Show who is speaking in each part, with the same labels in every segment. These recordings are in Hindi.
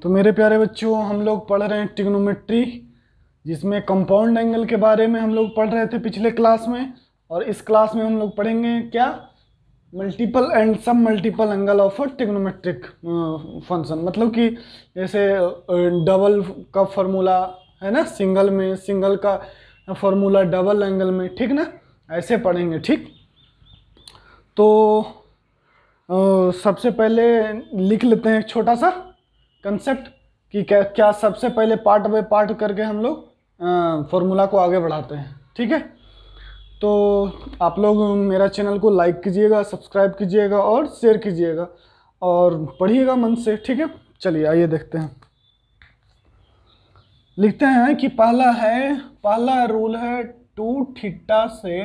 Speaker 1: तो मेरे प्यारे बच्चों, हम लोग पढ़ रहे हैं ट्रिग्नोमेट्री, जिसमें कंपाउंड एंगल के बारे में हम लोग पढ़ रहे थे पिछले क्लास में। और इस क्लास में हम लोग पढ़ेंगे क्या, मल्टीपल एंड सब multiple angle of a trigonometric function. मतलब कि जैसे डबल का फॉर्मूला है ना, सिंगल में सिंगल का फॉर्मूला डबल एंगल में, ठीक ना, ऐसे पढ़ेंगे। ठीक, तो सबसे पहले लिख लेते हैं एक छोटा सा कंसेप्ट कि क्या सबसे पहले पार्ट बाय पार्ट करके हम लोग फॉर्मूला को आगे बढ़ाते हैं। ठीक है, तो आप लोग मेरा चैनल को लाइक कीजिएगा, सब्सक्राइब कीजिएगा और शेयर कीजिएगा और पढ़िएगा मन से। ठीक है, चलिए आइए देखते हैं। लिखते हैं कि पहला रूल है टू थीटा से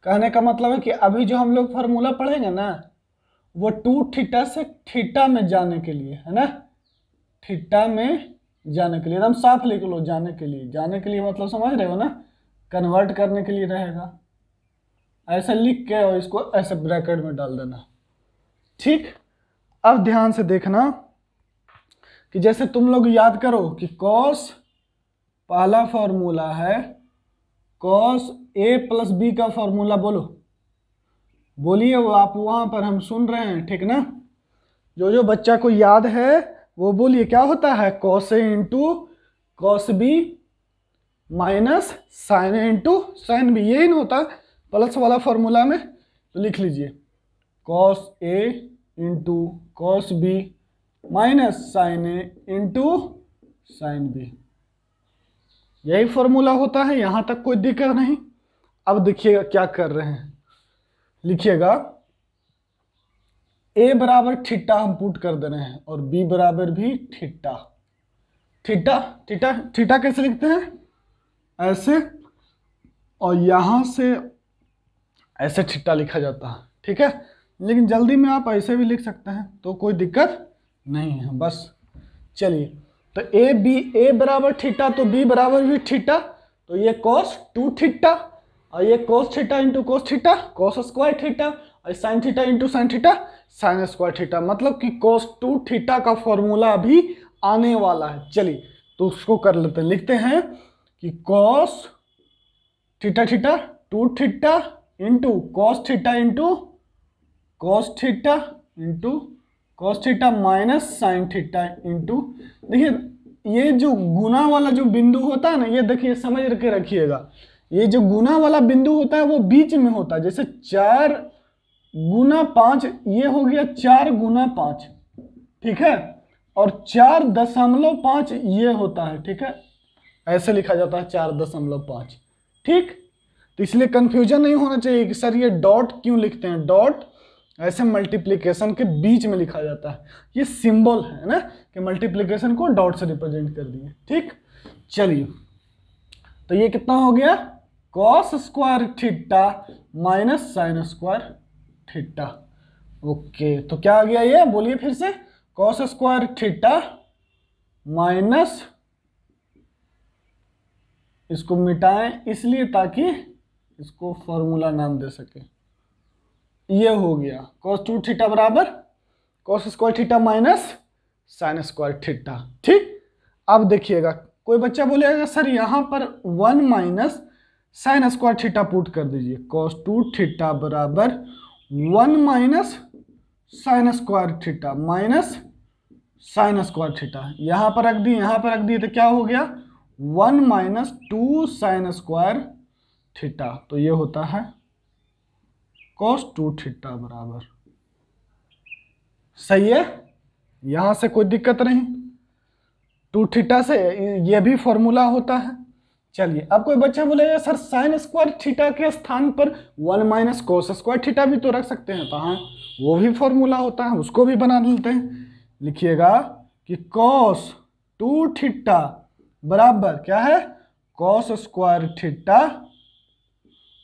Speaker 1: कहने का मतलब है कि अभी जो हम लोग फार्मूला पढ़ेंगे ना, वो टू थीटा से थीटा में जाने के लिए है ना, थीटा में जाने के लिए, एकदम साफ लिख लो, जाने के लिए मतलब समझ रहे हो ना, कन्वर्ट करने के लिए रहेगा। ऐसे लिख के और इसको ऐसे ब्रैकेट में डाल देना। ठीक, अब ध्यान से देखना कि जैसे तुम लोग याद करो कि कॉस, पहला फॉर्मूला है कॉस ए प्लस बी का फॉर्मूला, बोलिए वो आप वहां पर हम सुन रहे हैं, ठीक ना। जो बच्चा को याद है वो बोलिए, क्या होता है, cos A into cos B minus sine A into sine B, यही ना होता प्लस वाला फॉर्मूला में। तो लिख लीजिए cos A into cos B minus sine A into sine B, यही फॉर्मूला होता है। यहां तक कोई दिक्कत नहीं। अब देखिएगा क्या कर रहे हैं, लिखिएगा a बराबर थीटा हम पुट कर दे रहे हैं और b बराबर भी थीटा। थीटा कैसे लिखते हैं, ऐसे, और यहां से ऐसे थीटा लिखा जाता है। ठीक है, लेकिन जल्दी में आप ऐसे भी लिख सकते हैं, तो कोई दिक्कत नहीं है। बस चलिए, तो a बराबर थीटा, तो b बराबर भी थीटा, तो ये cos 2 थीटा और ये cos theta into cos theta, cos square theta, और sin theta into sin theta, sin square theta. मतलब कि cos 2 थीटा का फॉर्मूला अभी आने वाला है। चलिए तो उसको कर लेते हैं, लिखते हैं कि cos theta 2 theta into cos theta into cos theta into cos theta minus sin theta into, देखिए ये जो गुना वाला जो बिंदु होता है ना, ये देखिए समझ के रखिएगा, ये जो गुना वाला बिंदु होता है वो बीच में होता है। जैसे 4 गुना 5, ये हो गया 4 गुना 5, ठीक है, और 4.5 ये होता है। ठीक है, ऐसे लिखा जाता है 4.5। ठीक, तो इसलिए कंफ्यूजन नहीं होना चाहिए कि सर ये डॉट क्यों लिखते हैं। डॉट ऐसे मल्टीप्लिकेशन के बीच में लिखा जाता है, ये सिंबल है ना कि मल्टीप्लिकेशन को डॉट से रिप्रेजेंट कर दिए। ठीक, चलिए तो ये कितना हो गया, cos square theta minus sine square theta. Okay, तो क्या आ गया ये, बोलिए फिर से, कॉस स्क्वायर थीटा माइनस, इसको मिटाएं इसलिए ताकि इसको फॉर्मूला नाम दे सके, ये हो गया cos 2 थीटा बराबर cos square theta minus sine square theta. ठीक, अब देखिएगा कोई बच्चा बोलेगा सर यहाँ पर 1 minus sine square theta put कर दीजिए, cos 2 थीटा बराबर 1 minus sine square theta minus sine square theta, यहाँ पर रख दिए, तो क्या हो गया 1 माइनस 2 साइन स्क्वायर थीटा, तो ये होता है cos 2 थीटा बराबर, सही है, यहां से कोई दिक्कत नहीं। 2 थीटा से ये भी फॉर्मूला होता है। चलिए, अब कोई बच्चा बोलेगा सर साइन स्क्वायर थीटा के स्थान पर 1 माइनस कोस स्क्वायर थीटा भी तो रख सकते हैं, तो हाँ वो भी फॉर्मूला होता है, उसको भी बना लेते हैं। लिखिएगा कि cos 2 थीटा बराबर क्या है, cos स्क्वायर थीटा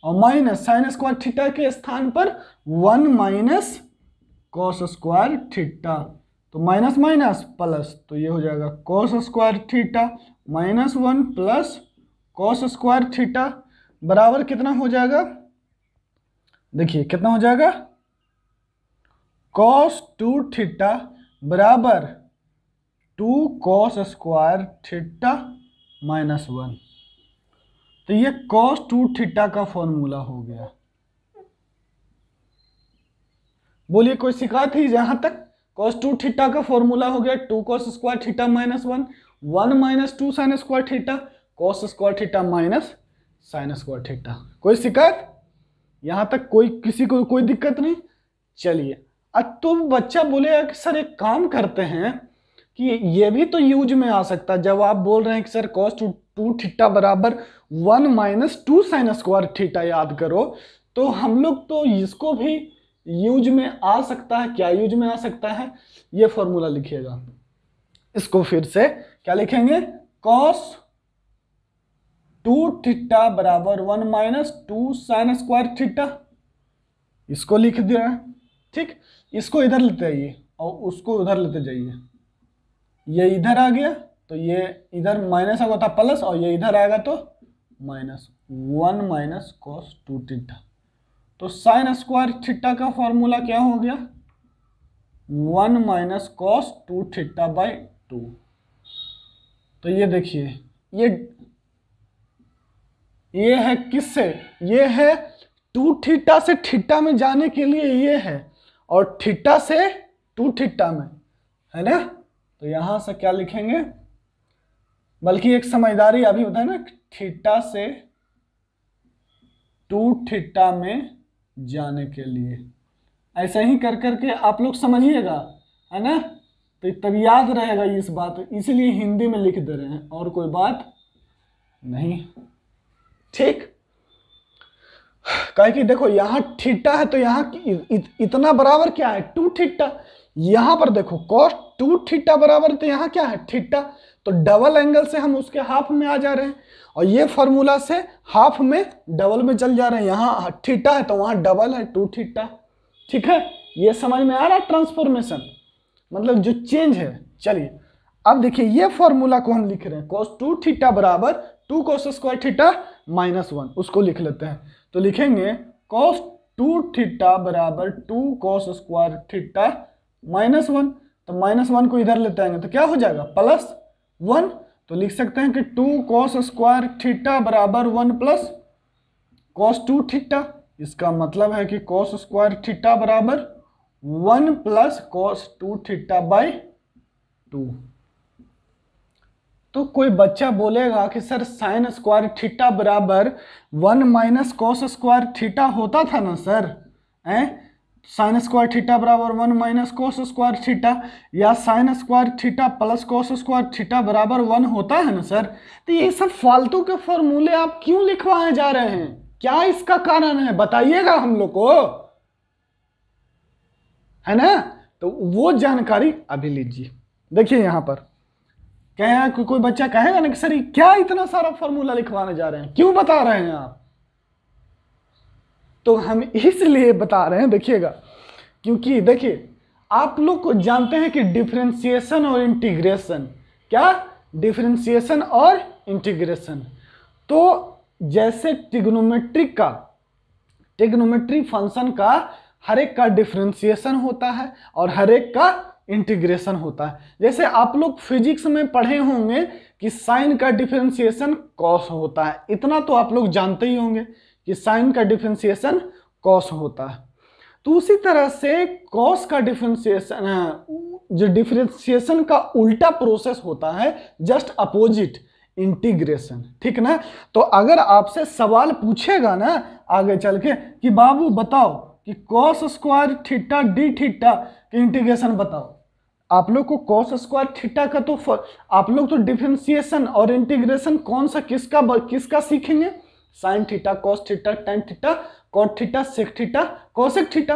Speaker 1: और माइनस साइन स्क्वायर थीटा के स्थान पर 1 माइनस कॉस स्क्वायर थीटा, तो माइनस माइनस प्लस, तो ये हो जाएगा cos square theta minus 1 plus cos square theta बराबर कितना हो जाएगा, देखिए कितना हो जाएगा, cos 2 थीटा बराबर 2 cos स्क्वायर थीटा माइनस 1। तो ये cos 2 थीटा का फॉर्मूला हो गया। बोलिए कोई शिकायत थी जहां तक? cos 2 थीटा का फॉर्मूला हो गया 2 cos square theta minus 1, 1 minus 2 sine square theta, cos square theta minus sine square theta. कोई शिकायत यहां तक? कोई किसी को कोई दिक्कत नहीं? चलिए अब तो बच्चा बोलेगा कि सर एक काम करते हैं कि ये भी तो यूज में आ सकता है। जब आप बोल रहे हैं कि सर cos 2 थीटा बराबर 1 माइनस 2 साइन स्क्वायर थीटा याद करो, तो हम लोग तो इसको भी यूज में आ सकता है। क्या यूज में आ सकता है? ये फॉर्मूला लिखिएगा। इसको फिर से क्या लिखेंगे? cos 2 थीटा बराबर 1 माइनस 2 साइन स्क्वायर थीटा, इसको लिख दिया है। ठीक, इसको इधर लेते जाइए और उसको उधर लेते जाइए। ये इधर आ गया तो ये इधर माइनस आएगा था प्लस, और ये इधर आएगा तो माइनस 1 माइनस cos 2 थीटा। तो साइन स्क्वायर थीटा का फॉर्मूला क्या हो गया? 1 माइनस cos 2 थीटा बाई 2। तो ये देखिए ये है किससे? ये है 2 थीटा से थीटा में जाने के लिए ये है, और थीटा से 2 थीटा में, है ना? तो यहां से क्या लिखेंगे? बल्कि एक समझदारी अभी होता है ना, थीटा से 2 थीटा में जाने के लिए। ऐसा ही कर करके आप लोग समझिएगा, है ना? तो तब याद रहेगा इस बात, इसलिए हिंदी में लिख दे रहे हैं, और कोई बात नहीं। ठीक, कहे कि देखो यहां थीटा है तो यहां इतना बराबर क्या है? 2 थीटा। यहां पर देखो cos 2 थीटा बराबर, तो यहां क्या है? थीटा। तो डबल एंगल से हम उसके हाफ में आ जा रहे हैं, और ये फॉर्मूला से हाफ में डबल में चल जा रहे हैं। यहां थीटा है तो वहां डबल है 2 थीटा। ठीक है, ये समझ में आ रहा है? ट्रांसफॉर्मेशन मतलब जो चेंज है। चलिए अब देखिए ये फॉर्मूला को हम लिख रहे हैं cos 2 थीटा बराबर 2 cos स्क्वायर थीटा माइनस 1, उसको लिख लेते हैं। तो लिखेंगे cos 2 थीटा बराबर 2 cos स्क्वायर थीटा माइनस 1। तो माइनस 1 को इधर लेते आएंगे तो क्या हो जाएगा? प्लस 1। तो लिख सकते हैं कि 2 cos स्क्वायर थीटा बराबर 1 प्लस cos 2 थीटा। इसका मतलब है कि cos स्क्वायर थीटा बराबर 1 प्लस cos 2 थीटा बाई 2। तो कोई बच्चा बोलेगा कि सर साइन स्क्वायर थीटा बराबर 1 माइनस cos स्क्वायर थीटा होता था ना सर? साइन स्क्वायर थीटा बराबर 1 माइनस cos स्क्वायर थीटा, या sign square theta plus cos square theta बराबर 1 होता है ना सर? तो ये सब फालतू के फॉर्मूले आप क्यों लिखवाए जा रहे हैं? क्या इसका कारण है? बताइएगा हम लोग को, है ना? तो वो जानकारी अभी लीजिए। देखिए यहां पर क्या कोई बच्चा कहेगा ना कि सर क्या इतना सारा फॉर्मूला लिखवाने जा रहे हैं, क्यों बता रहे हैं आप? तो हम इसलिए बता रहे हैं, देखिएगा, क्योंकि देखिए आप लोग को जानते हैं कि डिफरेंशिएशन और इंटीग्रेशन, क्या डिफरेंशिएशन और इंटीग्रेशन, तो जैसे ट्रिग्नोमेट्री फंक्शन का हर एक का डिफरेंशिएशन होता है और हर एक का इंटीग्रेशन होता है। जैसे आप लोग फिजिक्स में पढ़े होंगे कि साइन का डिफरेंशिएशन कॉस होता है, इतना तो आप लोग जानते ही होंगे कि साइन का डिफरेंशिएशन कॉस होता है। तो उसी तरह से कॉस का डिफरेंशिएशन, जो डिफरेंशिएशन का उल्टा प्रोसेस होता है, जस्ट अपोजिट, इंटीग्रेशन। ठीक ना? तो अगर आपसे सवाल पूछेगा ना आगे चल के कि बाबू बताओ कि cos square theta D theta की इंटीग्रेशन बताओ, आप लोग को कॉस स्क्वायर थीटा का तो आप लोग तो डिफरेंशिएशन और इंटीग्रेशन कौन सा किसका सीखेंगे? Sine theta, cos theta, tan theta, cot theta, sec theta, cosec theta.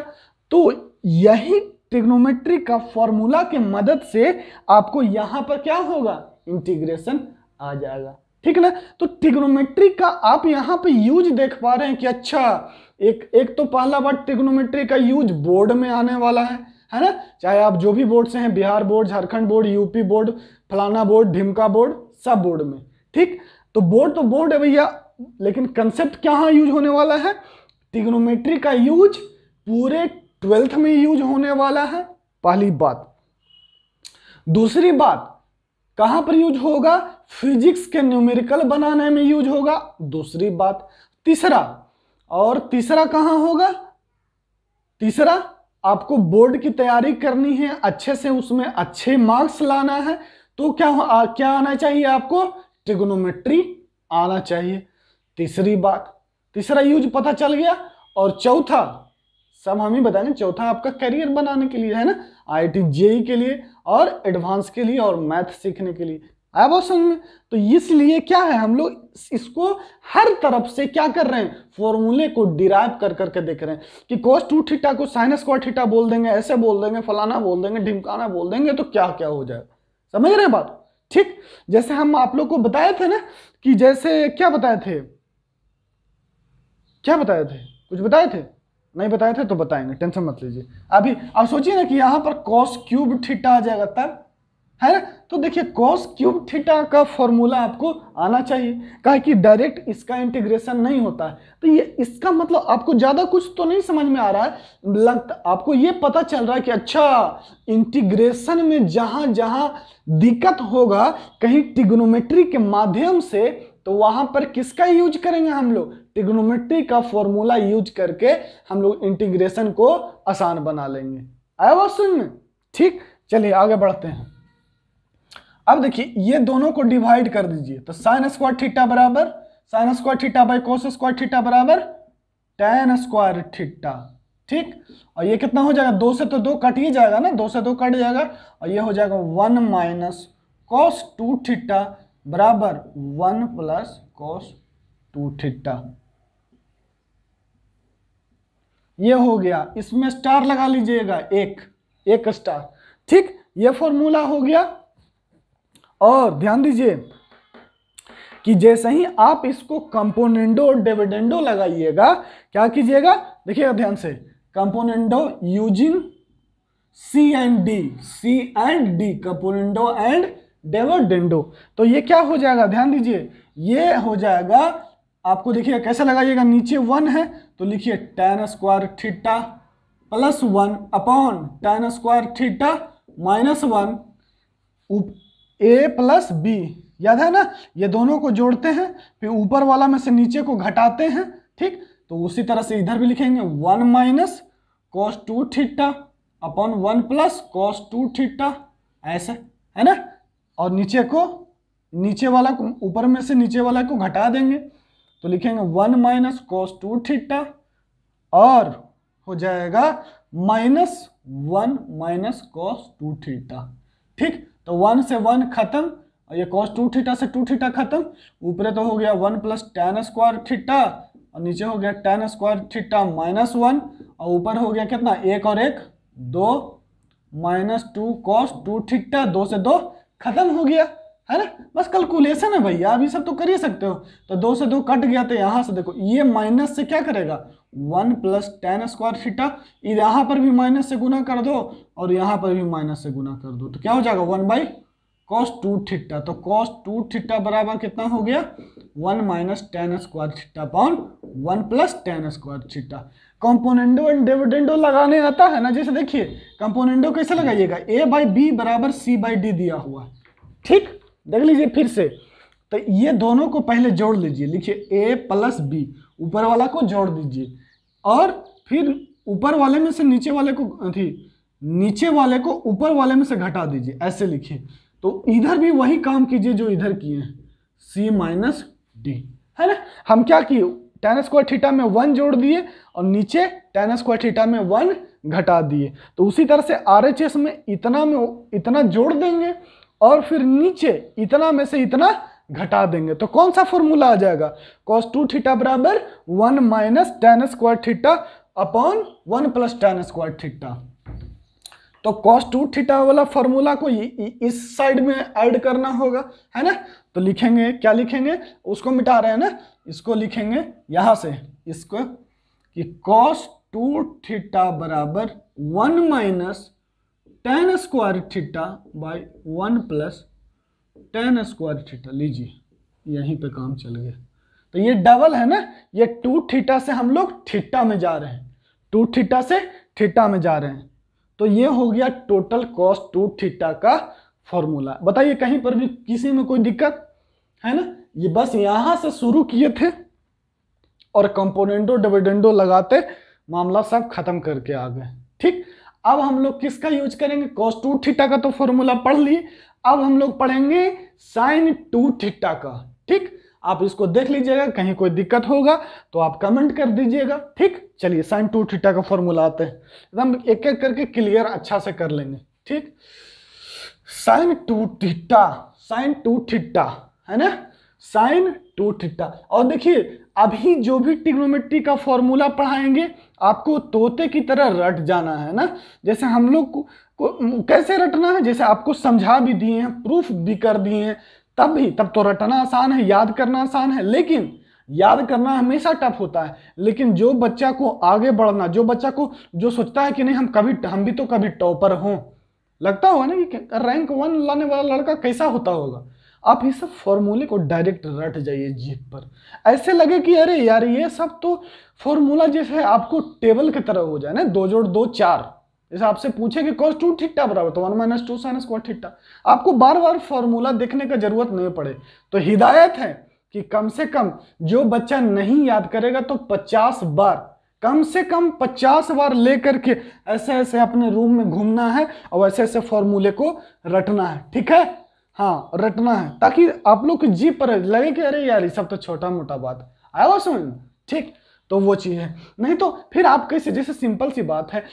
Speaker 1: तो यही ट्रिग्नोमेट्री का फॉर्मूला के मदद से आपको यहां पर क्या होगा? इंटीग्रेशन आ जाएगा। ठीक ना? तो ट्रिग्नोमेट्री का आप यहां पे यूज देख पा रहे हैं कि अच्छा एक तो पहला बार ट्रिग्नोमेट्री का यूज बोर्ड में आने वाला है ना? चाहे आप जो भी बोर्ड से हैं, Bihar board, Jharkhand board, UP board, फलाना बोर्ड, ढिमका बोर्ड, सब बोर्ड में। ठीक, तो बोर्ड है भैया, लेकिन कंसेप्ट क्या यूज होने वाला है? ट्रिग्नोमेट्री का यूज पूरे 12th में यूज होने वाला है, पहली बात। दूसरी बात, कहां पर यूज होगा? फिजिक्स के न्यूमेरिकल बनाने में यूज होगा, दूसरी बात। तीसरा कहां होगा? तीसरा, आपको बोर्ड की तैयारी करनी है, अच्छे से उसमें अच्छे मार्क्स लाना है, तो क्या आना चाहिए आपको? ट्रिग्नोमेट्री आना चाहिए। तीसरी बात, तीसरा यूज पता चल गया। और चौथा, सब हम ही बताएंगे, चौथा आपका करियर बनाने के लिए है ना, IIT JEE के लिए और एडवांस के लिए और मैथ सीखने के लिए। आया बात समझ में? तो इसलिए क्या है, हम लोग इसको हर तरफ से क्या कर रहे हैं, फॉर्मूले को डिराइव कर करके देख रहे हैं कि cos 2 थीटा को sin स्क्वायर थीटा बोल देंगे, ऐसे बोल देंगे, फलाना बोल देंगे, ढिमकाना बोल देंगे, तो क्या क्या हो जाएगा। समझ रहे बात? ठीक, जैसे हम आप लोग को बताए थे ना कि जैसे क्या बताए थे, कुछ बताए थे? नहीं बताए थे तो बताएंगे, टेंशन मत लीजिए। अभी आप सोचिए ना कि यहाँ पर cos क्यूब थीटा आ जाएगा, तब है ना। तो देखिए cos क्यूब थीटा का फॉर्मूला आपको आना चाहिए, कहा कि डायरेक्ट इसका इंटीग्रेशन नहीं होता है। तो ये इसका मतलब आपको ज्यादा कुछ तो नहीं समझ में आ रहा है, लगता आपको ये पता चल रहा है कि अच्छा, इंटीग्रेशन में जहां जहां दिक्कत होगा कहीं ट्रिग्नोमेट्री के माध्यम से, तो वहां पर किसका यूज करेंगे हम लोग? ट्रिग्नोमेट्री का फॉर्मूला यूज करके हम लोग इंटीग्रेशन को आसान बना लेंगे। आया बात समझ में? ठीक, चलिए आगे बढ़ते हैं। अब देखिए ये दोनों को डिवाइड कर दीजिए, तो sin स्क्वायर थीटा बराबर sin square theta by cos square theta बराबर tan स्क्वायर थीटा। ठीक, और ये कितना हो जाएगा? 2 से तो 2 कट ही जाएगा ना, 2 से 2 कट जाएगा, और ये हो जाएगा 1 माइनस cos 2 थीटा बराबर 1 प्लस cos 2 थीटा। ये हो गया, इसमें स्टार लगा लीजिएगा, एक स्टार। ठीक, ये फॉर्मूला हो गया। और ध्यान दीजिए कि जैसे ही आप इसको कंपोनेंडो और डिविडेंडो लगाइएगा, क्या कीजिएगा? देखिएगा ध्यान से, componendo using C and D, componendo and dividendo. तो ये क्या हो जाएगा? ध्यान दीजिए, ये हो जाएगा आपको, देखिए कैसे लगाइएगा, नीचे 1 है तो लिखिए tan square theta plus 1 upon tan square theta minus 1 A plus B, याद है ना। ये दोनों को जोड़ते हैं, फिर ऊपर वाला में से नीचे को घटाते हैं। ठीक, तो उसी तरह से इधर भी लिखेंगे 1 minus cos 2 theta upon 1 plus cos 2 theta, ऐसे है ना। और नीचे वाला को ऊपर में से नीचे वाला को घटा देंगे, तो लिखेंगे 1 माइनस cos 2 थीटा और हो जाएगा -1 माइनस cos 2 थीटा। ठीक, तो 1 से 1 खत्म, और ये cos 2 थीटा से 2 थीटा खत्म, ऊपर तो हो गया 1 प्लस tan स्क्वायर थीटा, और नीचे हो गया tan स्क्वायर थीटा माइनस 1, और ऊपर हो गया कितना, 1 और 1 2 माइनस 2 cos 2 थीटा, 2 से 2 खत्म हो गया, है ना। बस कैलकुलेशन है भैया, आप ये सब तो कर ही सकते हो। तो 2 से 2 कट गया, तो यहाँ से देखो ये माइनस से क्या करेगा, 1 प्लस tan स्क्वायर थीटा, यहाँ पर भी माइनस से गुना कर दो और यहाँ पर भी माइनस से गुना कर दो, तो क्या हो जाएगा 1 बाई cos 2 थीटा। तो cos 2 थीटा बराबर कितना हो गया, 1 minus tan square theta upon 1 plus tan square theta. Componendo and dividendo लगाने आता है ना, जैसे देखिए कंपोनेंडो कैसे लगाइएगा, a बाई बी बराबर c बाई डी दिया हुआ है। ठीक, देख लीजिए फिर से, तो ये दोनों को पहले जोड़ लीजिए, लिखिए a प्लस बी, ऊपर वाला को जोड़ दीजिए, और फिर ऊपर वाले में से नीचे वाले को ऊपर वाले में से घटा दीजिए, ऐसे लिखिए। तो इधर भी वही काम कीजिए जो इधर किए हैं, c माइनस डी, है ना। हम क्या किए, tan स्क्वायर थीटा में 1 जोड़ दिए और नीचे tan स्क्वायर थीटा में 1 घटा दिए। तो उसी तरह से RHS में इतना जोड़ देंगे और फिर नीचे इतना में से इतना घटा देंगे, तो कौन सा फॉर्मूला आ जाएगा, cos 2 थीटा बराबर 1 minus tan square theta upon 1 plus tan square theta. तो cos 2 थीटा वाला फॉर्मूला को इस साइड में ऐड करना होगा, है ना। तो लिखेंगे, क्या लिखेंगे, उसको मिटा रहे हैं ना, इसको लिखेंगे यहां से, इसको कि cos 2 थीटा बराबर 1 minus tan square theta by 1 plus tan square theta. लीजिए यहीं पे काम चल गया, तो ये डबल है ना, ये 2 थीटा से हम लोग थीटा में जा रहे हैं, 2 थीटा से थीटा में जा रहे हैं। तो ये हो गया टोटल कॉस टू थीटा का फॉर्मूला। बताइए कहीं पर भी किसी में कोई दिक्कत है ना? ये बस यहां से शुरू किए थे और कंपोनेंटो डिविडेंडो लगाते मामला सब खत्म करके आ गए। ठीक, अब हम लोग किसका यूज करेंगे? कॉस टू थीटा का तो फॉर्मूला पढ़ लिए, अब हम लोग पढ़ेंगे साइन टू थीटा का। ठीक, आप इसको देख लीजिएगा, कहीं कोई दिक्कत होगा तो आप कमेंट कर दीजिएगा। ठीक, चलिए साइन टू थीटा का फॉर्मूला आते हैं, एकदम एक एक करके क्लियर अच्छा से कर लेंगे। ठीक, साइन टू थीटा है ना, साइन टू थीटा। और देखिए अभी जो भी ट्रिग्नोमेट्री का फॉर्मूला पढ़ाएंगे आपको तोते की तरह रट जाना है ना। जैसे हम लोग को कैसे रटना है, जैसे आपको समझा भी दिए हैं, प्रूफ भी कर दिए हैं, तब तो रटना आसान है, याद करना आसान है। लेकिन याद करना हमेशा टफ होता है। लेकिन जो बच्चा को आगे बढ़ना, जो बच्चा को जो सोचता है कि नहीं हम भी तो कभी टॉपर हों, लगता होगा ना कि रैंक 1 लाने वाला लड़का कैसा होता होगा, आप इस फॉर्मूले को डायरेक्ट रट जाइए जीप पर। ऐसे लगे कि अरे यार ये सब तो फॉर्मूला जैसे आपको टेबल की तरह हो जाए ना, 2 जोड़ 2 4। जैसे आपसे पूछे कि cos 2 थीटा बराबर तो 1 - 2 sin स्क्वायर थीटा। आपको बार बार फॉर्मूला देखने का जरूरत नहीं पड़े। तो हिदायत है कि कम से कम जो बच्चा नहीं याद करेगा तो 50 बार, कम से कम 50 बार लेकर के ऐसे ऐसे अपने रूम में घूमना है और ऐसे ऐसे फॉर्मूले को रटना है। ठीक है, हाँ रटना है, ताकि आप लोग की जीप पर लगे कि अरे यार ये सब तो छोटा मोटा बात आया समझ में। ठीक, तो वो चीज है। नहीं तो फिर आप कैसे, जैसे सिंपल सी बात है,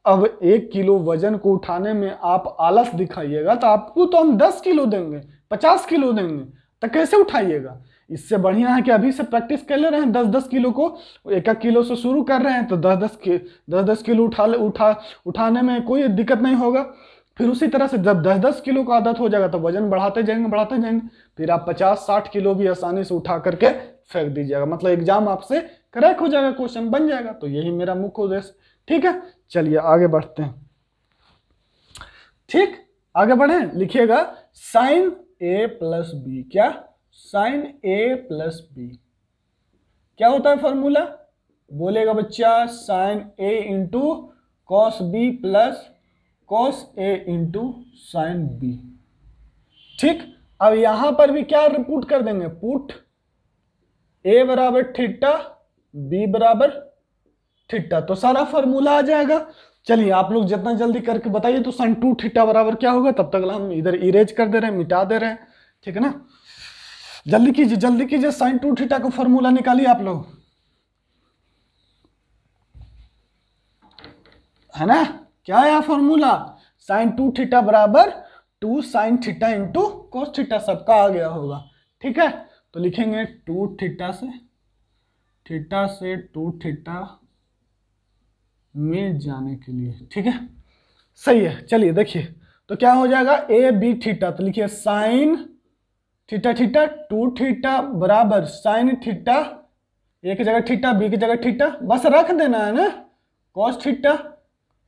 Speaker 1: अब 1 किलो वजन को उठाने में आप आलस दिखाइएगा तो आपको तो हम 10 किलो देंगे, 50 किलो देंगे, तो कैसे उठाइएगा? इससे बढ़िया है कि अभी से प्रैक्टिस कर ले रहे हैं, 10-10 किलो को, 1-1 किलो से शुरू कर रहे हैं तो 10-10 किलो उठाने में कोई दिक्कत नहीं होगा। फिर उसी तरह से जब 10-10 किलो का आदत हो जाएगा तो वजन बढ़ाते जाएंगे, फिर आप 50-60 किलो भी आसानी से उठा करके फेंक दीजिएगा। मतलब एग्जाम आपसे क्रैक हो जाएगा, क्वेश्चन बन जाएगा। तो यही मेरा मुख्य उद्देश्य। ठीक है, चलिए आगे बढ़ते हैं। ठीक, आगे बढ़े, लिखिएगा साइन ए प्लस बी। क्या? साइन ए प्लस बी क्या होता है फॉर्मूला? बोलेगा बच्चा sine A into cos B plus cos A into sine B. ठीक, अब यहां पर भी क्या पुट कर देंगे? पुट ए बराबर थीटा, बी बराबर थीटा, तो सारा फॉर्मूला आ जाएगा। चलिए आप लोग जितना जल्दी करके बताइए तो साइन टू थीटा बराबर क्या होगा, तब तक हम इधर इरेज कर दे रहे हैं, मिटा दे रहे हैं। ठीक है ना, जल्दी कीजिए साइन टू थीटा का फॉर्मूला निकालिए आप लोग, है ना। क्या है फॉर्मूला? साइन टू थीटा बराबर 2 sin theta into cos theta, सबका आ गया होगा। ठीक है, तो लिखेंगे 2 थीटा से 2 थीटा में जाने के लिए। ठीक है, सही है। चलिए देखिए तो क्या हो जाएगा, ए बी थीटा, तो लिखिए साइन थीटा 2 थीटा बराबर साइन थीटा, ए की जगह थीटा, बी की जगह थीटा, बस रख देना है ना, कॉस थीटा,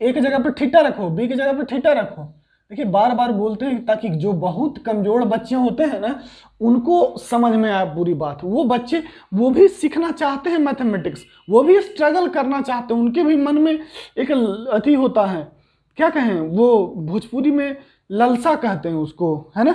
Speaker 1: ए की जगह पर थीटा रखो, बी की जगह पर थीटा रखो। देखिए बार बार बोलते हैं ताकि जो बहुत कमजोर बच्चे होते हैं ना उनको समझ में आए पूरी बात। वो बच्चे वो भी सीखना चाहते हैं मैथमेटिक्स, वो भी स्ट्रगल करना चाहते हैं, उनके भी मन में एक अति होता है, क्या कहें, वो भोजपुरी में ललसा कहते हैं उसको, है ना,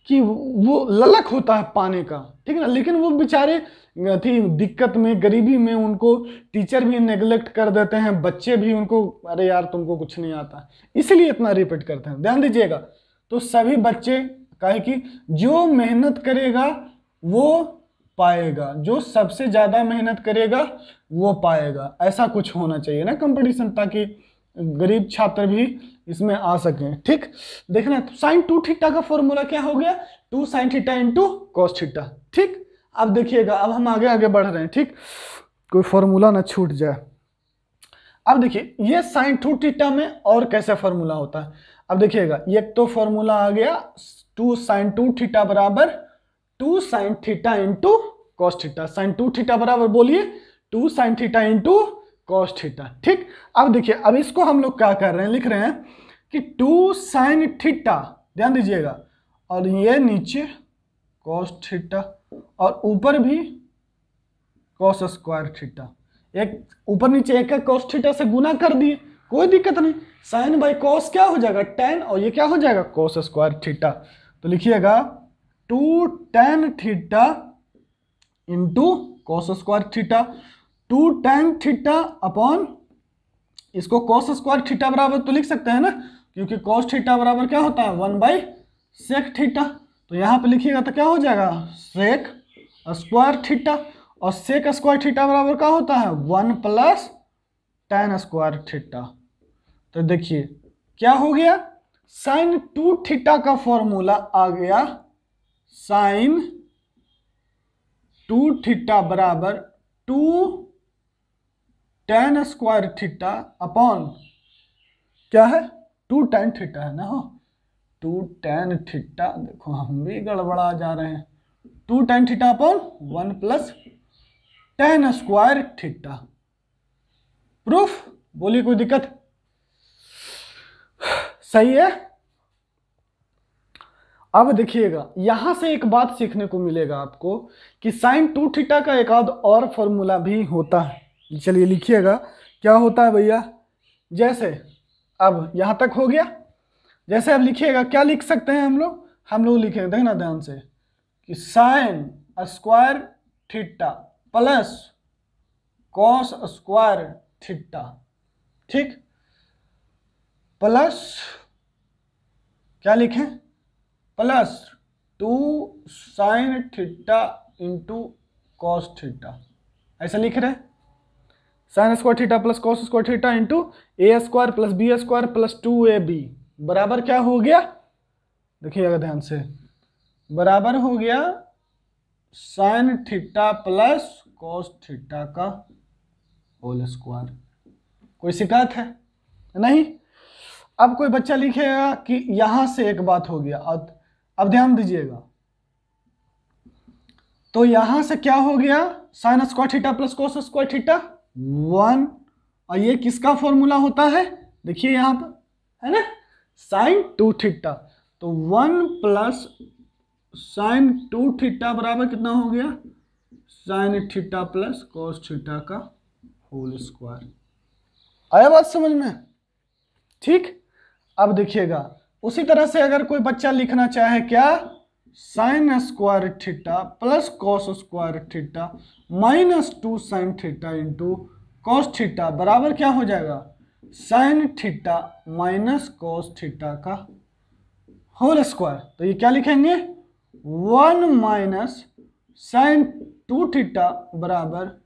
Speaker 1: कि वो ललक होता है पाने का। ठीक है ना, लेकिन वो बेचारे थी दिक्कत में, गरीबी में, उनको टीचर भी नेग्लेक्ट कर देते हैं, बच्चे भी उनको अरे यार तुमको कुछ नहीं आता, इसलिए इतना रिपीट करते हैं। ध्यान दीजिएगा, तो सभी बच्चे कहे कि जो मेहनत करेगा वो पाएगा, जो सबसे ज्यादा मेहनत करेगा वो पाएगा, ऐसा कुछ होना चाहिए ना कंपटीशन, ताकि गरीब छात्र भी इसमें आ सके। ठीक, देखना साइन टू थीटा का फॉर्मूला क्या हो गया, 2 sin theta into cos theta. ठीक, अब देखिएगा, अब हम आगे आगे बढ़ रहे हैं। ठीक, कोई फॉर्मूला ना छूट जाए। अब देखिए ये साइन टू थीटा में और कैसे फॉर्मूला होता है। अब देखिएगा ये तो फॉर्मूला आ गया 2 sin 2 थीटा बराबर 2 sin theta into cos theta. Sign two theta बराबर बोलिए 2 sin theta into cos theta. ठीक, अब देखिए अब इसको हम लोग क्या कर रहे हैं, लिख रहे हैं कि 2 sin थीटा, ध्यान दीजिएगा, और ये नीचे कॉस थीटा और ऊपर भी कॉस स्क्वायर थीटा, एक ऊपर नीचे एक कॉस थीटा से गुना कर दिए कोई दिक्कत नहीं। साइन बाई कॉस क्या हो जाएगा, टेन, और ये क्या हो जाएगा, कॉस स्क्वायर थीटा। तो लिखिएगा 2 tan theta into cos square theta. 2 tan theta upon इसको कॉस स्क्वायर थीटा बराबर तो लिख सकते हैं ना, क्योंकि कॉस थीटा बराबर क्या होता है 1/sec थीटा। तो यहाँ पे लिखिएगा तो क्या हो जाएगा sec स्क्वायर थीटा, और sec स्क्वायर थीटा बराबर क्या होता है 1 + tan स्क्वायर थीटा। तो देखिए क्या हो गया, साइन 2 थीटा का फॉर्मूला आ गया, साइन 2 थीटा बराबर 2 tan स्क्वायर थीटा अपॉन क्या है 2 tan थीटा है ना, हो 2 tan थीटा, देखो हम भी गड़बड़ा जा रहे हैं, 2 tan theta upon 1 + tan square theta. Proof, बोलिए कोई दिक्कत, सही है। अब देखिएगा यहां से एक बात सीखने को मिलेगा आपको कि साइन 2 थीटा का एक आध और फॉर्मूला भी होता है। चलिए लिखिएगा क्या होता है भैया, जैसे अब यहां तक हो गया, जैसे अब लिखिएगा क्या लिख सकते हैं हम लोग लिखेंगे, देखना ध्यान से, कि sine square theta plus cos square theta, ठीक, प्लस क्या लिखें, plus 2 sin theta into cos theta, ऐसा लिख रहे, sine square theta plus cos square theta into A square plus B square plus 2ab बराबर क्या हो गया, देखिएगा ध्यान से, बराबर हो गया sine theta plus cos theta का होल स्क्वायर। कोई शिकायत है नहीं। अब कोई बच्चा लिखेगा कि यहां से एक बात हो गया, अब ध्यान दीजिएगा, तो यहां से क्या हो गया, sign square theta plus cos square theta 1, और ये किसका फॉर्मूला होता है, देखिए यहां पर है ना, साइन 2 थीटा, तो 1 + साइन 2 थीटा बराबर कितना हो गया, sine theta plus cos theta का होल स्क्वायर। आया बात समझ में, ठीक। अब देखिएगा उसी तरह से अगर कोई बच्चा लिखना चाहे क्या, sign square theta plus cos square theta -2 sin theta into cos theta बराबर क्या हो जाएगा, sine theta minus cos theta का होल स्क्वायर। तो ये क्या लिखेंगे 1 - साइन 2 थीटा बराबर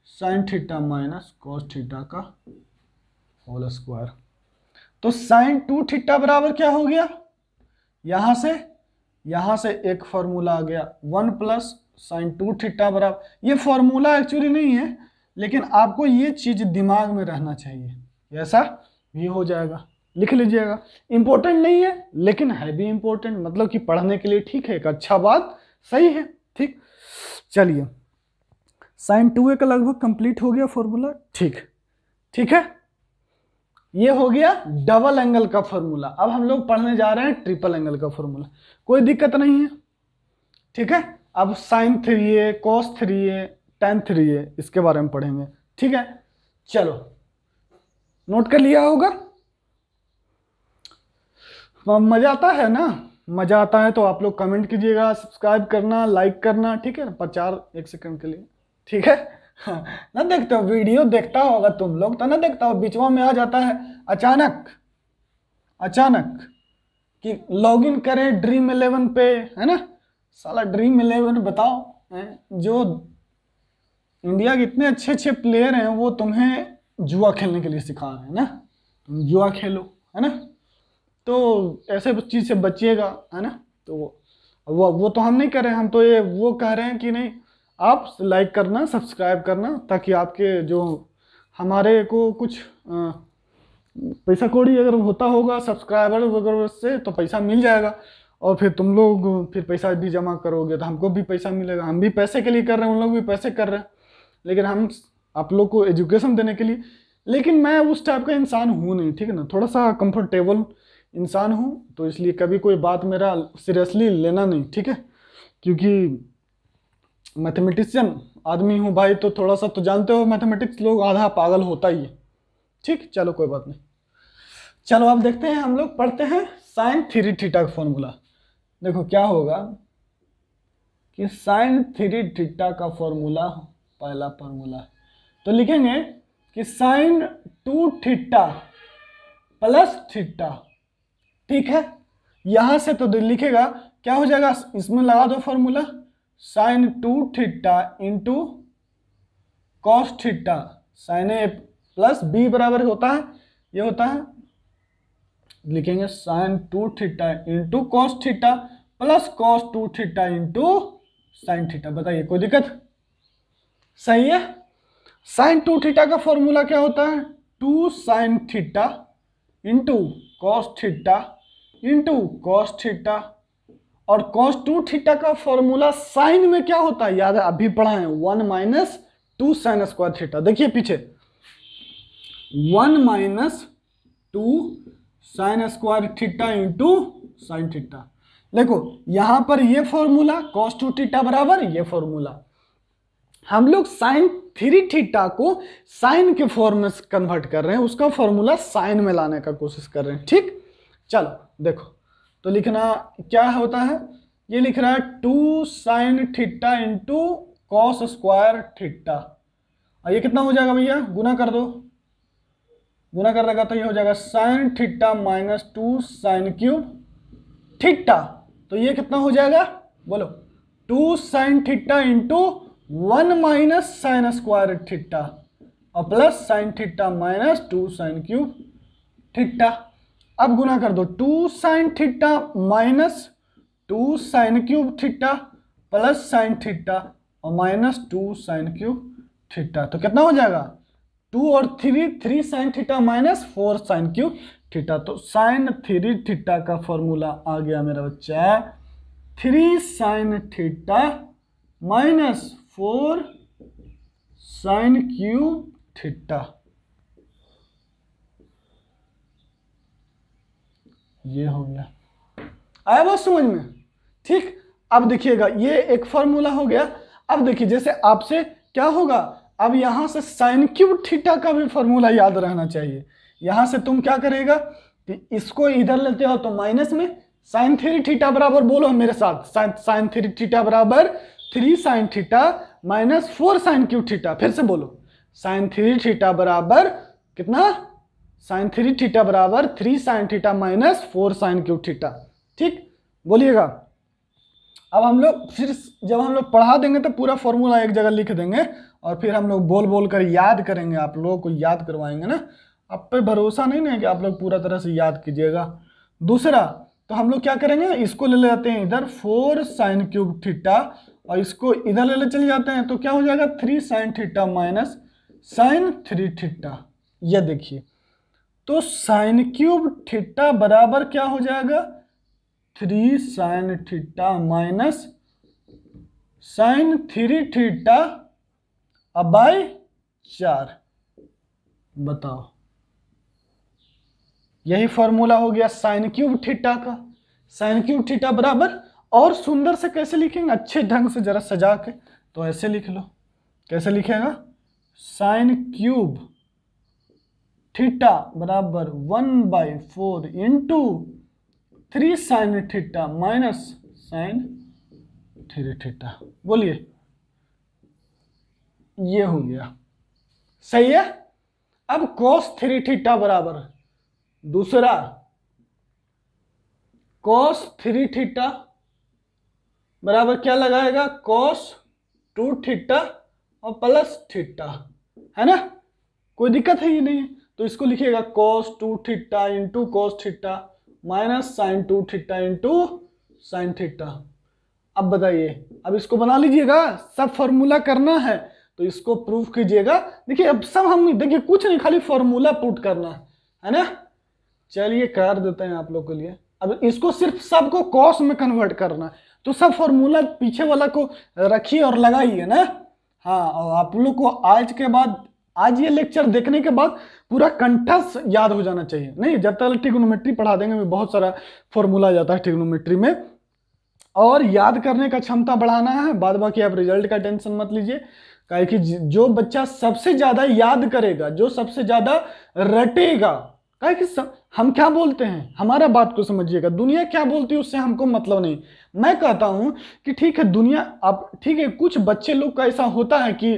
Speaker 1: sign theta minus cos theta का होल स्क्वायर। तो साइन 2 थीटा बराबर क्या हो गया, यहां से एक फॉर्मूला आ गया 1 + साइन 2 थीटा बराबर, ये फॉर्मूला एक्चुअली नहीं है, लेकिन आपको ये चीज दिमाग में रहना चाहिए, ऐसा भी हो जाएगा, लिख लीजिएगा। इंपॉर्टेंट नहीं है लेकिन है भी इंपॉर्टेंट, मतलब कि पढ़ने के लिए ठीक है, एक अच्छा बात, सही है, ठीक। चलिए साइन 2a का लगभग कंप्लीट हो गया फॉर्मूला, ठीक है। ये हो गया डबल एंगल का फॉर्मूला। अब हम लोग पढ़ने जा रहे हैं ट्रिपल एंगल का फॉर्मूला, कोई दिक्कत नहीं है, ठीक है। अब sign 3a, cos 3a, tan 3a इसके बारे में पढ़ेंगे, ठीक है। चलो नोट कर लिया होगा, मजा आता है ना, मजा आता है तो आप लोग कमेंट कीजिएगा, सब्सक्राइब करना, लाइक करना, ठीक है, प्रचार 1 सेकंड के लिए, ठीक है। ना देखते हो वीडियो, देखता होगा तुम लोग तो ना देखता हो, बीच में आ जाता है अचानक कि लॉगिन करें ड्रीम 11 पे, है ना, साला ड्रीम 11 बताओ, जो इंडिया के इतने अच्छे प्लेयर हैं वो तुम्हें जुआ खेलने के लिए सिखा रहे हैं ना, तुम जुआ खेलो, है ना, तो ऐसे चीज से बचिएगा, है ना। तो वो तो हम नहीं कर रहे हैं, हम तो ये वो कह रहे हैं कि नहीं, आप लाइक करना, सब्सक्राइब करना, ताकि आपके जो हमारे को कुछ पैसा कौड़ी अगर होता होगा सब्सक्राइबर वगैरह से तो पैसा मिल जाएगा, और फिर तुम लोग फिर पैसा भी जमा करोगे तो हमको भी पैसा मिलेगा। हम भी पैसे के लिए कर रहे हैं, उन लोग भी पैसे कर रहे हैं, लेकिन हम आप लोग को एजुकेशन देने के लिए। लेकिन मैं उस टाइप का इंसान हूँ नहीं, ठीक है ना, थोड़ा सा कंफर्टेबल इंसान हूँ, तो इसलिए कभी कोई बात मेरा सीरियसली लेना नहीं, ठीक है, क्योंकि मैथमेटिशियन आदमी हूँ भाई, तो थोड़ा सा तो जानते हो मैथमेटिक्स लोग आधा पागल होता ही है, ठीक। चलो कोई बात नहीं। चलो अब देखते हैं, हम लोग पढ़ते हैं साइन थ्री थीटा का फॉर्मूला। देखो क्या होगा कि साइन थ्री थीटा का फॉर्मूला, पहला फॉर्मूला तो लिखेंगे कि sign two theta plus theta, ठीक है। यहां से तो लिखेगा क्या हो जाएगा, इसमें लगा दो formula, sine two theta into cos theta, sine A plus B बराबर होता है, ये होता है, लिखेंगे sine two theta into cos theta plus cos two theta into sine theta. बताइए कोई दिक्कत? सही है। साइन टू थीटा का फॉर्मूला क्या होता है, two sine theta into cos theta into cos theta, और कॉस टू थीटा का फॉर्मूला साइन में क्या होता है, याद है अभी पढ़ा है, 1 minus two sign square theta. देखिए पीछे 1 minus two sign square theta into sine theta. देखो यहां पर ये फॉर्मूला कॉस टू थीटा बराबर ये फॉर्मूला, हम लोग साइन थ्री थीटा को साइन के फॉर्म में कन्वर्ट कर रहे हैं, उसका फॉर्मूला साइन में लाने का कोशिश कर रहे हैं, ठीक। चलो देखो तो लिखना क्या होता है, ये लिख रहा है two sine theta into cos square theta, और ये कितना हो जाएगा भैया, गुना कर दो, गुना कर देगा तो ये हो जाएगा sine theta minus two sine cube theta, तो ये कितना हो जाएगा बोलो, two sine theta into 1 minus sine square theta और plus sine theta minus two sine cube theta. अब गुना कर दो, two sine theta minus two sine cube theta plus sine theta और minus two sine cube theta, तो कितना हो जाएगा 2 और 3 sine theta minus 4 sine cube theta. तो साइन थ्री थीटा का फॉर्मूला आ गया मेरा बच्चा 3 sine theta minus 4 sine cube theta. ये हो गया, आया बात समझ में, ठीक। अब देखिएगा ये एक फॉर्मूला हो गया। अब देखिए जैसे आपसे क्या होगा, अब यहां से साइन क्यूब थीटा का भी फॉर्मूला याद रहना चाहिए। यहां से तुम क्या करेगा कि इसको इधर लेते हो तो माइनस में साइन थ्री थीटा बराबर, बोलो मेरे साथ, साइन थ्री थीटा बराबर 3 sine theta minus 4 sine cube theta. फिर से बोलो, साइन थ्री थीटा बराबर कितना, साइन थ्री थीटा बराबर 3 sine theta minus 4 sine cube theta, ठीक। बोलिएगा। अब हम लोग फिर जब हम लोग पढ़ा देंगे तो पूरा फॉर्मूला एक जगह लिख देंगे और फिर हम लोग बोल बोल कर याद करेंगे, आप लोगों को याद करवाएंगे ना। आप पे भरोसा नहीं ना कि आप लोग पूरा तरह से याद कीजिएगा। दूसरा तो हम लोग क्या करेंगे, इसको ले लेते हैं इधर 4 साइन क्यूब थीटा और इसको इधर ले चले जाते हैं, तो क्या हो जाएगा 3 sine theta minus sine three theta. ये देखिए तो साइन क्यूब थीटा बराबर क्या हो जाएगा 3 sine theta minus sine three theta अब बाय 4। बताओ, यही फॉर्मूला हो गया साइन क्यूब थीटा का। साइन क्यूब थीटा बराबर, और सुंदर से कैसे लिखेंगे, अच्छे ढंग से जरा सजा के, तो ऐसे लिख लो। कैसे लिखेगा, साइन क्यूब थीटा बराबर 1/4 into 3 sine theta minus sine three theta. बोलिए, ये हो गया, सही है। अब cos थ्री थीटा बराबर, दूसरा cos थ्री थीटा बराबर क्या लगाएगा, cos टू थीटा और प्लस थीटा, है ना, कोई दिक्कत है ये नहीं। तो इसको लिखिएगा cos two theta into cos theta minus sine two theta into sine theta. अब बताइए, अब इसको बना लीजिएगा, सब फॉर्मूला करना है तो इसको प्रूफ कीजिएगा। देखिए अब सब हम देखिए कुछ नहीं, खाली फॉर्मूला पुट करना है ना। चलिए कर देते हैं आप लोग के लिए। अब इसको सिर्फ सबको कॉस में कन्वर्ट करना है, तो सब फॉर्मूला पीछे वाला को रखिए और लगाइए ना। हाँ, और आप लोग को आज के बाद, आज ये लेक्चर देखने के बाद पूरा कंठस्थ याद हो जाना चाहिए। नहीं, जब तक ट्रिग्नोमेट्री पढ़ा देंगे, बहुत सारा फॉर्मूला जाता है ट्रिग्नोमेट्री में, और याद करने का क्षमता बढ़ाना है। बाद बाकी आप रिजल्ट का टेंशन मत लीजिए, क्योंकि जो बच्चा सबसे ज्यादा याद करेगा, जो सबसे ज्यादा रटेगा, कहे कि हम क्या बोलते हैं, हमारा बात को समझिएगा, दुनिया क्या बोलती है उससे हमको मतलब नहीं। मैं कहता हूं कि ठीक है दुनिया, आप ठीक है, कुछ बच्चे लोग का ऐसा होता है कि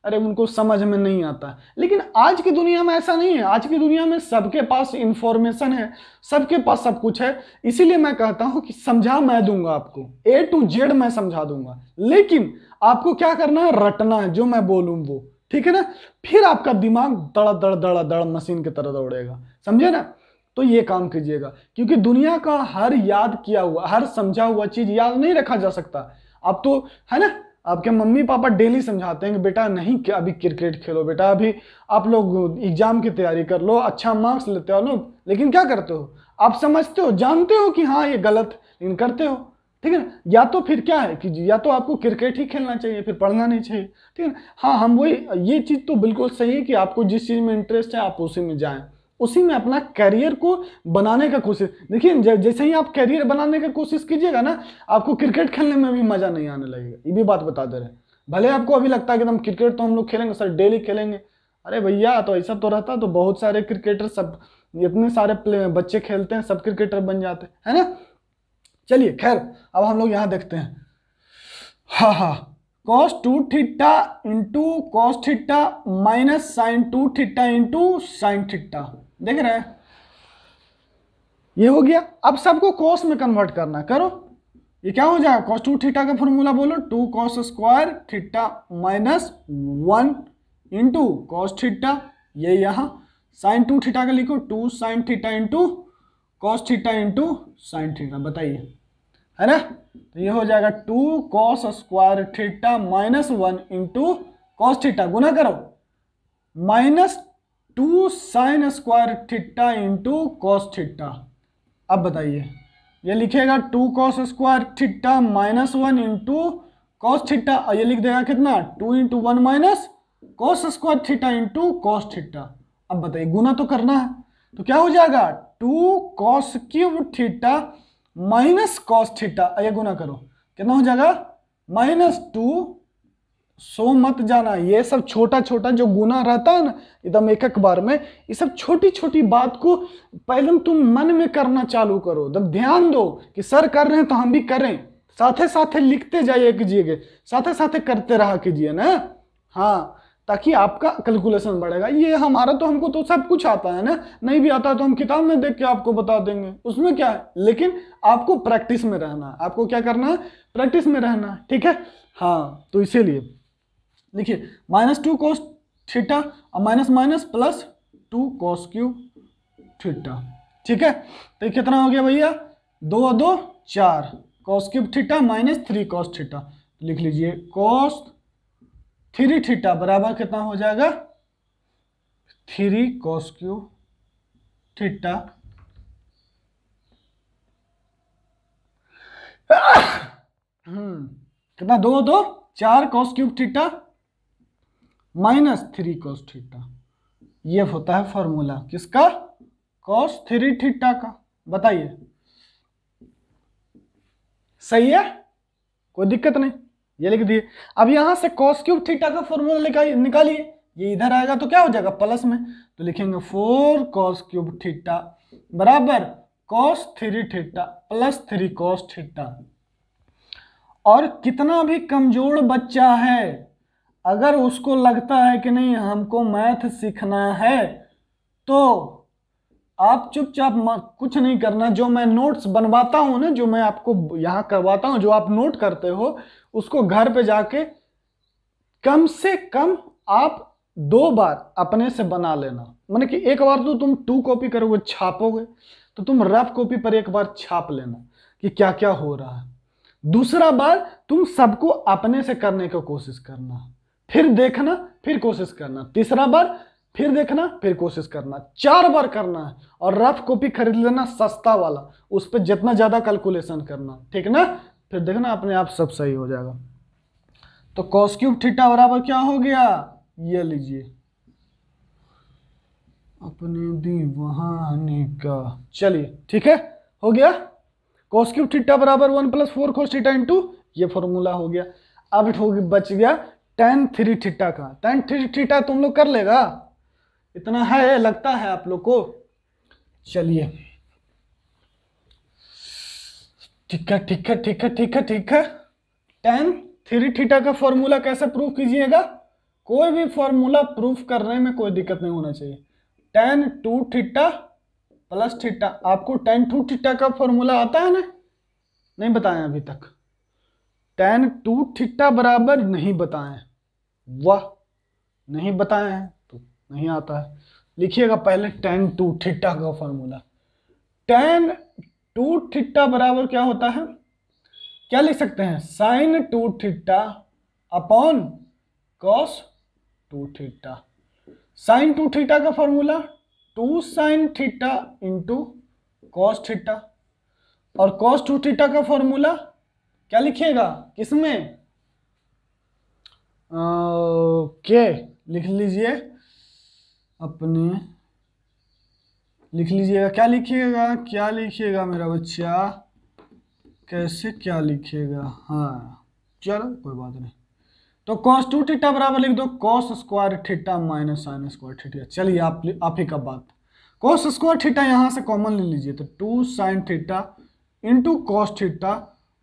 Speaker 1: अरे उनको समझ में नहीं आता, लेकिन आज की दुनिया में ऐसा नहीं है। आज की दुनिया में सबके पास इंफॉर्मेशन है, सबके पास सब कुछ है। इसीलिए मैं कहता हूं कि समझा मैं दूंगा आपको, A to Z मैं समझा दूंगा, लेकिन आपको क्या करना है, रटना है जो मैं बोलूं वो, ठीक है ना। फिर आपका दिमाग दड़ा दड़ दड़ा दड़ मशीन की तरह दौड़ेगा, समझे ना। तो ये काम कीजिएगा, क्योंकि दुनिया का हर याद किया हुआ, हर समझा हुआ चीज याद नहीं रखा जा सकता। अब तो है ना, आपके मम्मी पापा डेली समझाते हैं कि बेटा नहीं कि अभी क्रिकेट खेलो, बेटा अभी आप लोग एग्जाम की तैयारी कर लो, अच्छा मार्क्स लेते हो लोग, लेकिन क्या करते हो आप, समझते हो, जानते हो कि हाँ ये गलत, लेकिन करते हो, ठीक है ना। या तो फिर क्या है कि या तो आपको क्रिकेट ही खेलना चाहिए, फिर पढ़ना नहीं चाहिए, ठीक है ना। हाँ हम वही, ये चीज़ तो बिल्कुल सही है कि आपको जिस चीज़ में इंटरेस्ट है आप उसी में जाएं, उसी में अपना करियर को बनाने का कोशिश। देखिए जैसे ही आप करियर बनाने का कोशिश कीजिएगा ना, आपको क्रिकेट खेलने में भी मजा नहीं आने लगेगा, ये भी बात बता दे रहे हैं। भले आपको अभी लगता है कि हम क्रिकेट तो हम लोग खेलेंगे सर, डेली खेलेंगे, अरे भैया तो ऐसा तो रहता तो बहुत सारे क्रिकेटर, सब इतने सारे बच्चे खेलते हैं, सब क्रिकेटर बन जाते हैं, है ना। चलिए खैर, अब हम लोग यहां देखते हैं। हाँ, cos 2 theta into cos theta minus sine 2 theta into sine theta, देख रहे हैं, ये हो गया। अब सबको कॉस में कन्वर्ट करना, करो, ये क्या हो जाएगा, cos 2 थीटा का फॉर्मूला बोलो, 2 cos square theta minus 1 into cos theta, ये यहाँ साइन 2 थीटा का लिखो, 2 sine theta into cos theta into sine theta, बताइए, है ना। तो ये हो जाएगा 2 cos square theta minus 1 into cos theta, गुना करो, minus 2 sine square theta into cos theta. अब बताइए, ये लिखेगा 2 cos square theta minus 1 into cos theta, और ये लिख देगा कितना, 2 into 1 minus cos square theta into cos theta. अब बताइए, गुना तो करना है, तो क्या हो जाएगा, 2 cos cube theta minus cos theta, ये गुना करो, कितना हो जाएगा, -2। सो मत जाना, ये सब छोटा छोटा जो गुना रहता है ना एकदम एक एक बार में, ये सब छोटी छोटी बात को पहले तुम मन में करना चालू करो, एकदम ध्यान दो कि सर कर रहे हैं तो हम भी करें, साथे साथे लिखते जाइए कीजिएगा, साथे साथे करते रहा कीजिए ना, हाँ, ताकि आपका कैलकुलेशन बढ़ेगा। ये हमारा तो, हमको तो सब कुछ आता है ना, नहीं भी आता तो हम किताब में देख के आपको बता देंगे, उसमें क्या है, लेकिन आपको प्रैक्टिस में रहना है, आपको क्या करना है, प्रैक्टिस में रहना है, ठीक है। हाँ तो इसीलिए देखिए -2 cos थीटा और minus minus plus 2 cos cube theta, ठीक है। तो ये कितना हो गया भैया, 2 और 2 4 cos cube theta minus 3 cos theta, लिख लीजिए cos 3 थीटा बराबर कितना हो जाएगा, 3 cos क्यूब थीटा कितना, 2 2 4 cos cube theta minus 3 cos theta, ये होता है फॉर्मूला किसका, cos 3 थीटा का, बताइए सही है, कोई दिक्कत नहीं, ये लिख दिए। अब यहां से cos क्यूब थीटा का फॉर्मूला निकालिए, ये इधर आएगा तो क्या हो जाएगा प्लस में, तो लिखेंगे 4 cos क्यूब थीटा बराबर cos 3 theta plus 3 cos theta. और कितना भी कमजोर बच्चा है, अगर उसको लगता है कि नहीं हमको मैथ सीखना है, तो आप चुपचाप कुछ नहीं करना, जो मैं नोट्स बनवाता हूं ना, जो मैं आपको यहाँ करवाता हूं, जो आप नोट करते हो, उसको घर पे जाके कम से कम आप 2 बार अपने से बना लेना। माने कि एक बार तो तुम 2 कॉपी करोगे, छापोगे, तो तुम रफ कॉपी पर एक बार छाप लेना कि क्या क्या हो रहा है। दूसरा बार तुम सबको अपने से करने की कोशिश करना, फिर देखना, फिर कोशिश करना, तीसरा बार फिर देखना, फिर कोशिश करना, 4 बार करना है। और रफ कॉपी खरीद लेना सस्ता वाला, उस पर जितना ज्यादा कैलकुलेशन करना, ठीक ना, फिर देखना अपने आप सब सही हो जाएगा। तो cos क्यूब थीटा बराबर क्या हो गया, ये लीजिए अपने दीवाने का, चलिए ठीक है, हो गया। cos क्यूब थीटा बराबर 1 + 4 cos थीटा इंटू, ये फॉर्मूला हो गया। अब बच गया tan 3 थीटा का, tan 3 थीटा तुम लोग कर लेगा, इतना है लगता है आप लोग को, चलिए ठीक है ठीक है ठीक है ठीक है ठीक है। tan 3 थीटा का फॉर्मूला कैसे प्रूफ कीजिएगा? कोई भी फॉर्मूला प्रूफ करने में कोई दिक्कत नहीं होना चाहिए। tan 2 थीटा प्लस थीटा, आपको tan 2 थीटा का फॉर्मूला आता है ना? नहीं बताया अभी तक। tan 2 थीटा बराबर नहीं बताए, वाह, नहीं बताए हैं तो नहीं आता है। लिखिएगा पहले tan 2 थीटा का फॉर्मूला। tan 2 थीटा बराबर क्या होता है? क्या लिख सकते हैं? sin 2 theta upon cos 2 theta. sin 2 theta का formula 2 sin theta into cos theta, और cos 2 थीटा का फॉर्मूला क्या लिखिएगा किसमें? के लिख लीजिए अपने, लिख लीजिएगा। क्या लिखिएगा, क्या लिखिएगा मेरा बच्चा, कैसे क्या लिखिएगा? हाँ चलो कोई बात नहीं। तो cos 2 थीटा बराबर लिख दो cos square theta minus sine square theta. चलिए आप ही का बात। cos स्क्वायर थीटा यहाँ से कॉमन ले लीजिए, तो 2 sine theta into cos theta,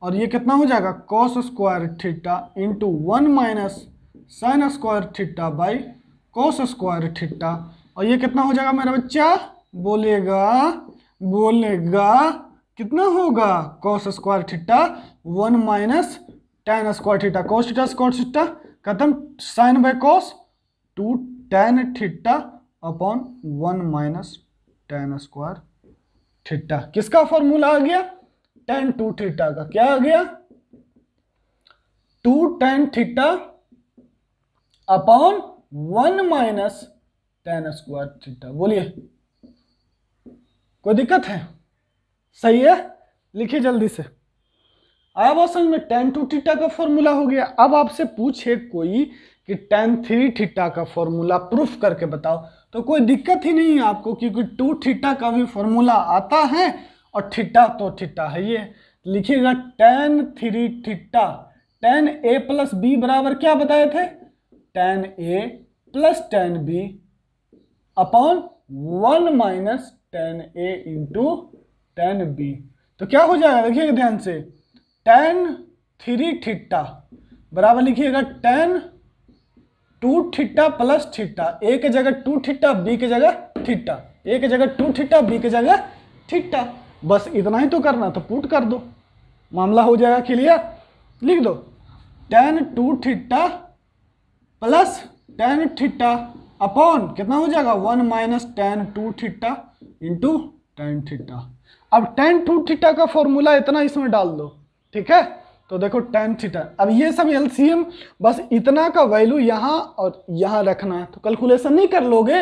Speaker 1: और ये कितना हो जाएगा? cos square theta into 1 minus sine square theta by cos square theta, और ये कितना हो जाएगा मेरा बच्चा? बोलेगा बोलेगा कितना होगा? cos square theta 1 minus tan square theta, cos theta square theta खत्म, sine by cos 2 tan theta upon 1 minus tan square theta. किसका फॉर्मूला आ गया? tan 2 थीटा का। क्या आ गया? 2 tan theta upon 1 minus tan square theta. बोलिए कोई दिक्कत है? सही है, लिखिए जल्दी से। आया बात समझ में? tan 2 थीटा का फॉर्मूला हो गया। अब आपसे पूछे कोई कि tan 3 थीटा का फॉर्मूला प्रूफ करके बताओ, तो कोई दिक्कत ही नहीं है आपको, क्योंकि 2 थीटा का भी फॉर्मूला आता है और थीटा तो थीटा है। ये लिखिएगा tan 3 theta, tan a plus B बराबर क्या बताए थे? tan a plus tan b upon 1 minus tan a into tan b। तो क्या हो जाएगा देखिएगा ध्यान से, tan 3 थीटा बराबर लिखिएगा tan 2 थीटा प्लस थीटा। ए के जगह 2 थीटा, बी के जगह थीटा, ए के जगह 2 थीटा, बी के जगह थीटा। बस इतना ही तो करना, तो पुट कर दो, मामला हो जाएगा क्लियर। लिख दो tan 2 theta plus tan theta upon कितना हो जाएगा? 1 minus tan 2 theta into tan theta. अब tan 2 थीटा का फॉर्मूला इतना इसमें डाल दो, ठीक है? तो देखो tan थीटा, अब ये सब एलसीएम बस इतना का वैल्यू यहाँ और यहाँ रखना है, तो कैलकुलेशन नहीं कर लोगे।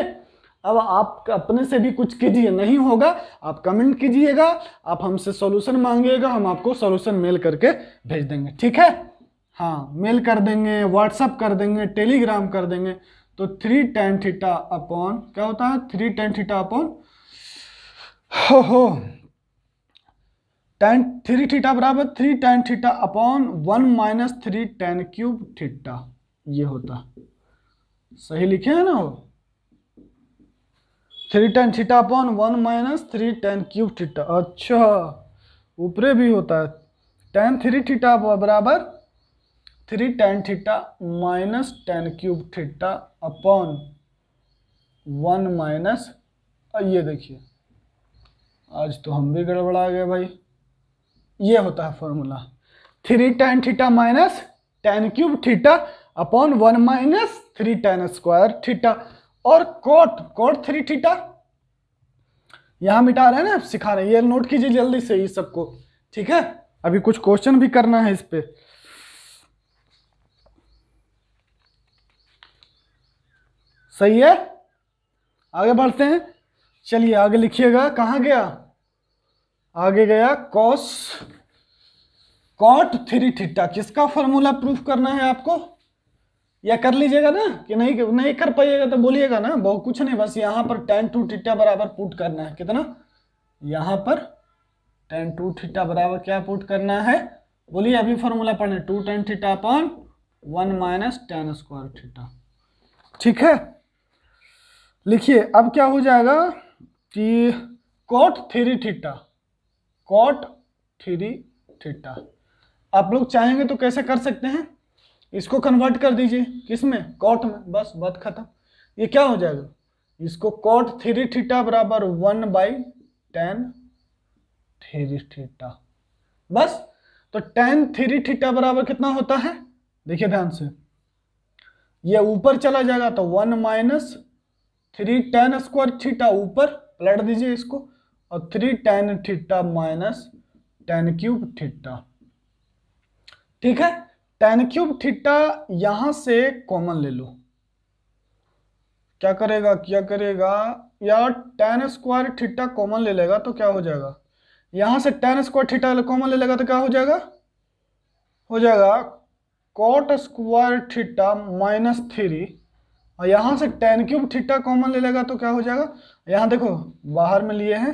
Speaker 1: अब आप अपने से भी कुछ कीजिए, नहीं होगा आप कमेंट कीजिएगा, आप हमसे सॉल्यूशन मांगिएगा, हम आपको सॉल्यूशन मेल करके भेज देंगे, ठीक है? हाँ, मेल कर देंगे, व्हाट्सअप कर देंगे, टेलीग्राम कर देंगे। तो 3 tan थीटा अपॉन क्या होता है? 3 tan थीटा अपॉन हो tan 3 थीटा बराबर 3 tan theta upon 1 minus 3 tan cube theta, ये होता। सही लिखे है ना? हो 3 tan theta upon 1 minus 3 tan cube theta. अच्छा, ऊपरे भी होता है tan 3 थीटा बराबर 3 tan theta minus tan cube theta upon 1 minus, ये देखिए आज तो हम भी गड़बड़ा गए भाई। ये होता है formula 3 tan theta minus tan cube theta upon 1 minus 3 tan square theta, और cot 3 थीटा यहां मिटा रहे हैं ना, सिखा रहे हैं, ये नोट कीजिए जल्दी से ये सबको, ठीक है? अभी कुछ क्वेश्चन भी करना है इस पे। सही है, आगे बढ़ते हैं। चलिए आगे लिखिएगा, कहाँ गया? आगे गया cot 3 थीटा। किसका फॉर्मूला प्रूफ करना है आपको? या कर लीजिएगा ना, कि नहीं कर पाइएगा तो बोलिएगा ना, बहुत कुछ नहीं, बस यहाँ पर tan 2 थीटा बराबर पुट करना है। कितना? यहाँ पर tan 2 थीटा बराबर क्या पुट करना है? बोलिए, अभी फॉर्मूला पढ़ने, 2 tan theta upon 1 minus tan square theta, ठीक है? लिखिए अब क्या हो जाएगा कि cot three theta, cot three theta. आप लोग चाहेंगे तो कैसे कर सकते हैं, इसको कन्वर्ट कर दीजिए किसमें, कॉट में, बस बात खत्म। ये क्या हो जाएगा, इसको कॉट थ्री थीटा बराबर 1/tan थ्री थीटा, बस। तो tan थ्री थीटा बराबर कितना होता है, देखिए ध्यान से, ये ऊपर चला जाएगा तो 1 माइनस 3 tan स्क्वायर थीटा, ऊपर पलट दीजिए इसको, और 3 tan theta minus tan cube theta. ठीक है, tan क्यूब थीटा यहां से कॉमन ले लो, क्या करेगा यार, tan स्क्वायर थीटा कॉमन ले लेगा तो क्या हो जाएगा, यहां से tan स्क्वायर थीटा कॉमन ले लेगा तो क्या हो जाएगा कॉट स्क्वायर थीटा माइनस 3, और यहां से tan क्यूब थीटा कॉमन ले लेगा तो क्या हो जाएगा, यहां देखो बाहर में लिए हैं,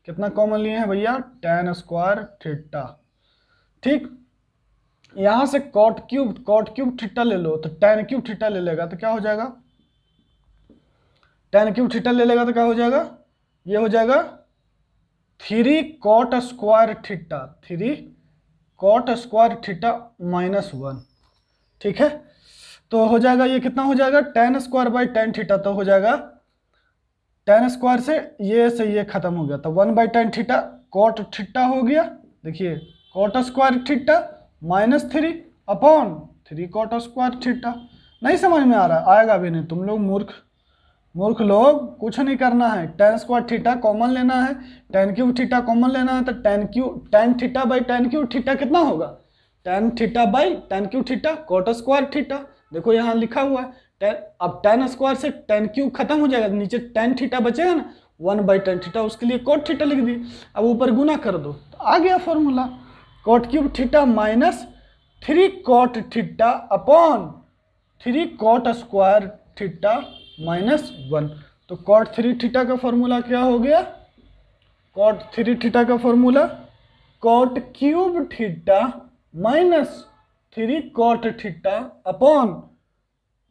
Speaker 1: कितना कॉमन लिए हैं भैया, tan स्क्वायर थीटा। ठीक, यहां से कॉट क्यूब थीटा ले लो तो tan क्यूब थीटा ले लेगा तो क्या हो जाएगा, tan क्यूब थीटा ले लेगा तो क्या हो जाएगा, ये हो जाएगा 3 cot square theta, 3 cot square theta minus 1। ठीक है, तो हो जाएगा ये कितना हो जाएगा, tan square by tan theta, तो हो जाएगा tan स्क्वायर से ये खत्म हो गया, तो 1/tan थीटा cot थीटा हो गया, देखिए cot square theta minus 3 upon 3 cot square theta. नहीं समझ में आ रहा, आएगा भी नहीं, तुम लोग मूर्ख लोग, कुछ नहीं करना है, tan स्क्वायर थीटा कॉमन लेना है, tan क्यूब थीटा कॉमन लेना है, तो tan theta by tan cube theta कितना होगा, tan theta by tan cube theta cot square theta, देखो यहाँ लिखा हुआ है, अब tan स्क्वायर से tan क्यूब खत्म हो जाएगा, नीचे tan थीटा बचेगा ना, 1/tan थीटा, उसके लिए cot थीटा लिख दिए, अब ऊपर गुना कर दो तो आ गया formula, cot cube theta minus 3 cot theta upon 3 cot square theta minus 1। तो cot थ्री थीटा का फॉर्मूला क्या हो गया, cot थ्री थीटा का formula cot cube theta minus 3 cot theta upon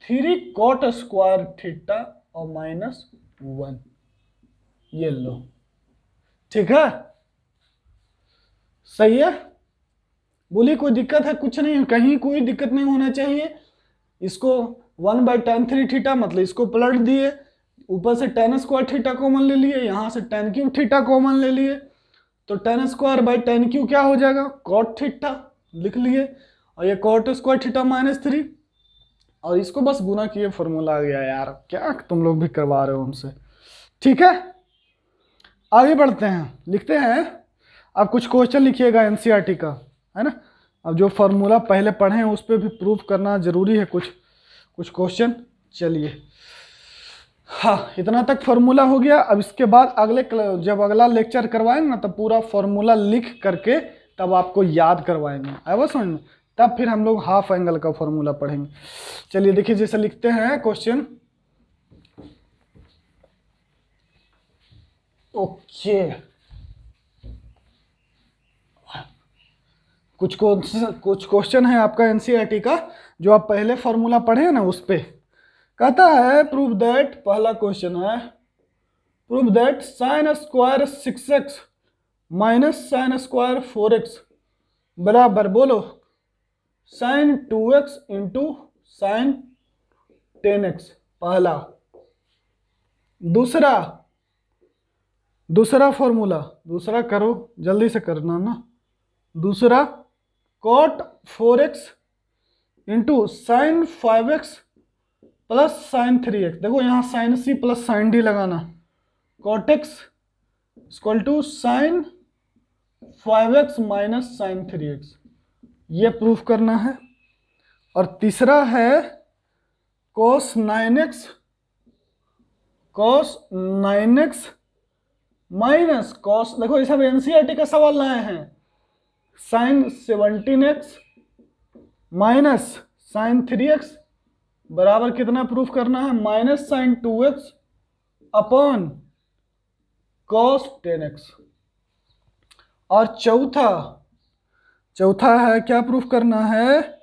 Speaker 1: 3 cot square theta और माइनस 1, ये लो। ठीक है, सही है, बोली कोई दिक्कत है, कुछ नहीं, कहीं कोई दिक्कत नहीं होना चाहिए। इसको 1/tan थ्री थीटा मतलब इसको पलट दिए, ऊपर से tan स्क्वायर थीटा कॉमन ले लिए, यहाँ से tan क्यूब थीटा कॉमन ले लिए, तो tan square by tan cube क्या हो जाएगा, cot थीटा लिख लिए, और ये cot स्क्वायर थीटा माइनस 3, और इसको बस गुना किए, फॉर्मूला आ गया। यार क्या तुम लोग भी करवा रहे हो हमसे। ठीक है, आगे बढ़ते हैं, लिखते हैं, अब कुछ क्वेश्चन लिखिएगा एनसीईआरटी का, है ना। अब जो फॉर्मूला पहले पढ़े हैं उस पर भी प्रूफ करना जरूरी है, कुछ क्वेश्चन। चलिए, हाँ इतना तक फॉर्मूला हो गया। अब इसके बाद जब अगला लेक्चर करवाएंगे ना, तब पूरा फॉर्मूला लिख करके तब आपको याद करवाएंगे, आया समझ में, तब फिर हम लोग हाफ एंगल का फॉर्मूला पढ़ेंगे। चलिए देखिए, जैसे लिखते हैं क्वेश्चन, ओके, कुछ क्वेश्चन है आपका एनसीईआरटी का, जो आप पहले फॉर्मूला पढ़े हैं ना, उस पे कहता है प्रूव दैट, पहला क्वेश्चन है prove that sine square 6x minus sine square 4x बराबर, बोलो, sign 2x into sine 10x, पहला। दूसरा फॉर्मूला, दूसरा करो, जल्दी से करना ना। दूसरा cot 4x into sine 5x plus sine 3x, देखो यहाँ sine c plus sine d लगाना, cot x equal to sine 5x minus sine 3x, ये प्रूफ करना है। और तीसरा है cos 9x माइनस cos, देखो ये सब एनसीईआरटी का सवाल लाए हैं, sign 17x minus sine 3x बराबर कितना प्रूफ करना है, minus sign 2x upon cos 10x। और चौथा है, क्या प्रूफ करना है,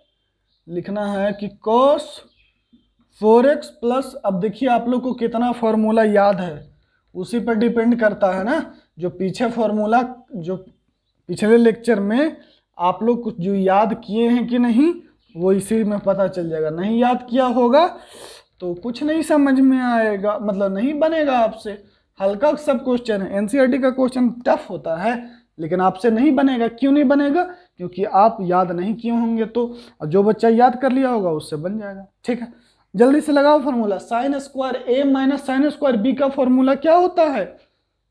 Speaker 1: लिखना है कि cos 4x प्लस, अब देखिए आप लोग को कितना फॉर्मूला याद है उसी पर डिपेंड करता है ना। जो पीछे फॉर्मूला, जो पिछले लेक्चर में आप लोग कुछ जो याद किए हैं कि नहीं, वो इसी में पता चल जाएगा। नहीं याद किया होगा तो कुछ नहीं समझ में आएगा, मतलब नहीं बनेगा आपसे। हल्का सब क्वेश्चन है, एनसीईआरटी का क्वेश्चन टफ होता है, लेकिन आपसे नहीं बनेगा। क्यों नहीं बनेगा? क्योंकि आप याद नहीं किए होंगे। तो जो बच्चा याद कर लिया होगा उससे बन जाएगा। ठीक है, जल्दी से लगाओ फॉर्मूला। साइन स्क्वायर ए माइनस साइन स्क्वायर बी का फॉर्मूला क्या होता है?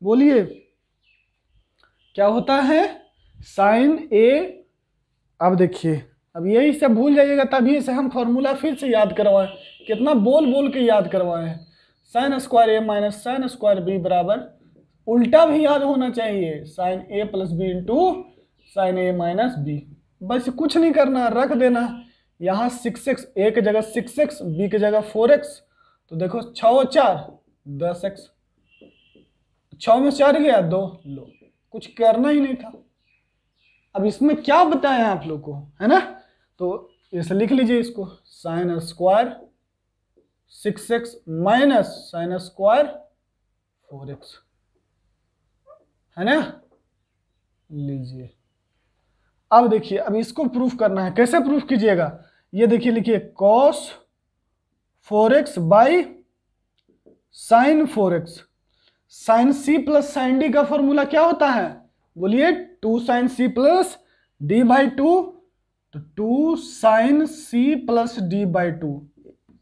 Speaker 1: बोलिए क्या होता है? साइन ए, अब देखिए, अब यही सब भूल जाइएगा, तभी से हम फॉर्मूला फिर से याद करवाएं। कितना बोल बोल के याद करवाएं। साइन स्क्वायर ए माइनस साइन स्क्वायर बी बराबर, उल्टा भी याद होना चाहिए, sign A plus B into sine A minus B. बस कुछ नहीं करना, रख देना यहाँ 6x, ए की जगह 6x, बी की जगह 4x। तो देखो 6 और 4 10x, 6 में 4 गया 2, लो कुछ करना ही नहीं था। अब इसमें क्या बताया आप लोग को, है ना? तो इसे लिख लीजिए इसको, sine square 6x minus sine square 4x, है ना? लीजिए। अब देखिए, अब इसको प्रूफ करना है। कैसे प्रूफ कीजिएगा? ये देखिए, लिखिए cos 4x by sine 4x। Sine c plus sine d का फॉर्मूला क्या होता है? बोलिए 2 sine c plus d by 2। तो 2 sine c plus d by 2,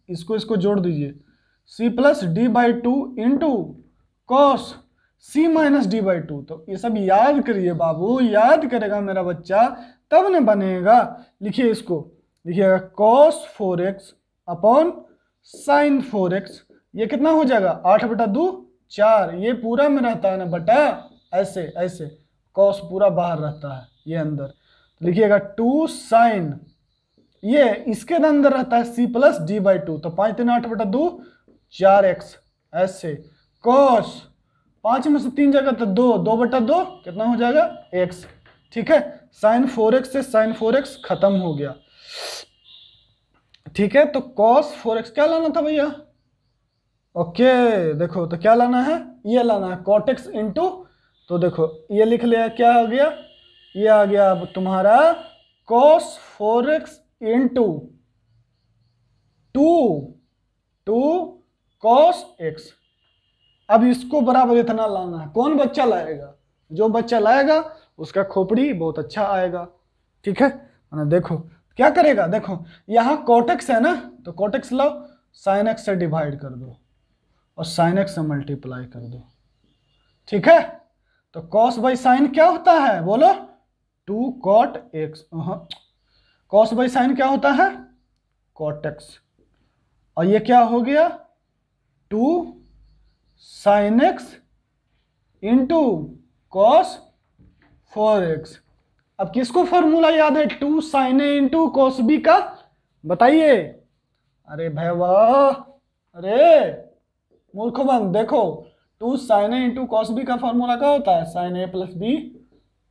Speaker 1: इसको जोड़ दीजिए, c plus d by 2 into cos c minus d by 2। तो ये सब याद करिए बाबू, याद करेगा मेरा बच्चा तब न बनेगा। लिखिए इसको, लिखिएगा cos 4x upon sine 4x। ये कितना हो जाएगा? 8/2 4। ये पूरा में रहता है ना बटा, ऐसे ऐसे कॉस पूरा बाहर रहता है, ये अंदर। लिखिएगा 2 साइन, ये इसके अंदर रहता है सी प्लस डी बाई 2। तो 5 3 8/2 4x, ऐसे कॉस 5 में से 3 जाएगा तो 2, 2/2 कितना हो जाएगा? x। ठीक है, साइन 4x से साइन 4x खत्म हो गया। ठीक है, तो cos 4x क्या लाना था भैया? ओके, देखो तो क्या लाना है? ये लाना है cot x इंटू, तो देखो ये लिख लिया, क्या आ गया? ये आ गया अब तुम्हारा cos 4x into 2 cos x। अब इसको बराबर इतना लाना है। कौन बच्चा लाएगा? जो बच्चा लाएगा उसका खोपड़ी बहुत अच्छा आएगा। ठीक है, देखो क्या करेगा, देखो यहाँ cot x है ना, तो cot x लाओ, sin x से डिवाइड कर दो और sin x से मल्टीप्लाई कर दो। ठीक है, तो cos बाई साइन क्या होता है? बोलो 2 cot x। cos by sine क्या होता है? cot x। और ये क्या हो गया? 2 sin x into cos 4x। अब किसको फॉर्मूला याद है 2 sin a into cos b का? बताइए। अरे भाई वाह, अरे मूर्खबंद, देखो 2 sin a into cos b का फॉर्मूला क्या होता है? sin a plus b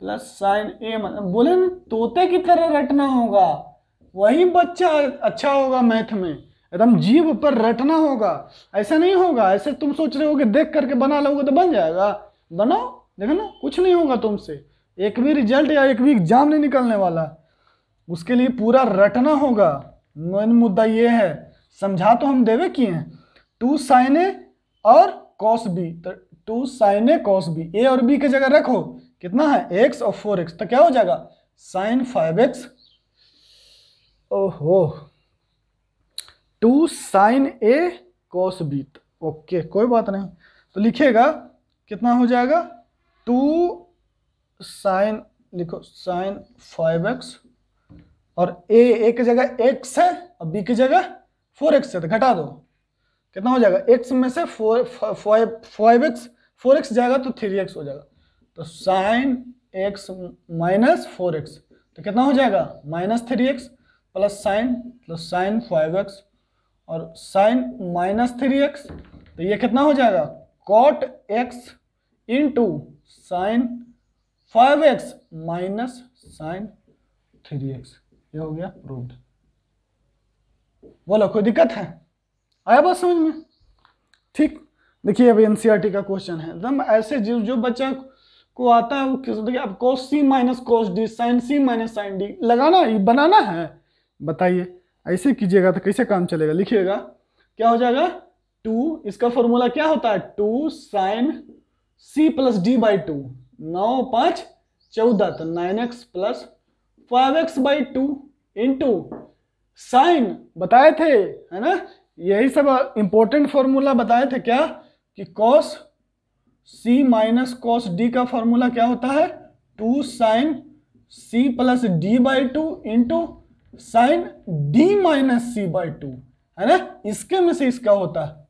Speaker 1: plus sin a। बोले ना, तोते की तरह रटना होगा, वही बच्चा अच्छा होगा मैथ में, एकदम जीभ पर रटना होगा। ऐसा नहीं होगा, ऐसे तुम सोच रहे हो कि देख करके बना लोगे तो बन जाएगा। बनाओ, देखो ना, कुछ नहीं होगा तुमसे। एक भी रिजल्ट या एक भी एग्जाम नहीं निकलने वाला, उसके लिए पूरा रटना होगा। मेन मुद्दा ये है, समझा तो हम देवे किए हैं। 2 sin a और cos b, तो 2 sin a cos b, a और b की जगह रखो, कितना है? x और 4x, तो क्या हो जाएगा? sin 5x। ओहो, 2 sin a cos b। Okay, कोई बात नहीं। तो लिखिएगा कितना हो जाएगा? 2 sin, लिखो sin 5x, और a की जगह x है और b की जगह 4x है, तो घटा दो, कितना हो जाएगा? x में से 5x 4x जाएगा तो 3x हो जाएगा। तो sin x माइनस 4x, तो कितना हो जाएगा? -3x प्लस sin 5x और sin -3x, तो ये कितना हो जाएगा? cot x into sin 5x minus sin 3x। ये हो गया प्रूव्ड। बोलो, कोई दिक्कत है? आया बात समझ में? ठीक, देखिए अभी एनसीईआरटी का क्वेश्चन है एकदम ऐसे, जो बच्चा को आता है वो किस, देखिए अब कोस सी minus cos D, sign c minus sine D लगाना बनाना है। बताइए ऐसे कीजिएगा तो कैसे काम चलेगा? लिखिएगा क्या हो जाएगा, 2, इसका फॉर्मूला क्या होता है, 2 sine c plus d by 2, 9 5 14, तो 9x plus 5x by 2 into sign बताए थे, है ना, यही सब इंपॉर्टेंट फॉर्मूला बताए थे क्या, कि cos c minus cos d का फॉर्मूला क्या होता है, 2 sine c plus d by 2 into sine d minus c by 2, है ना, इसके में से इसका होता है,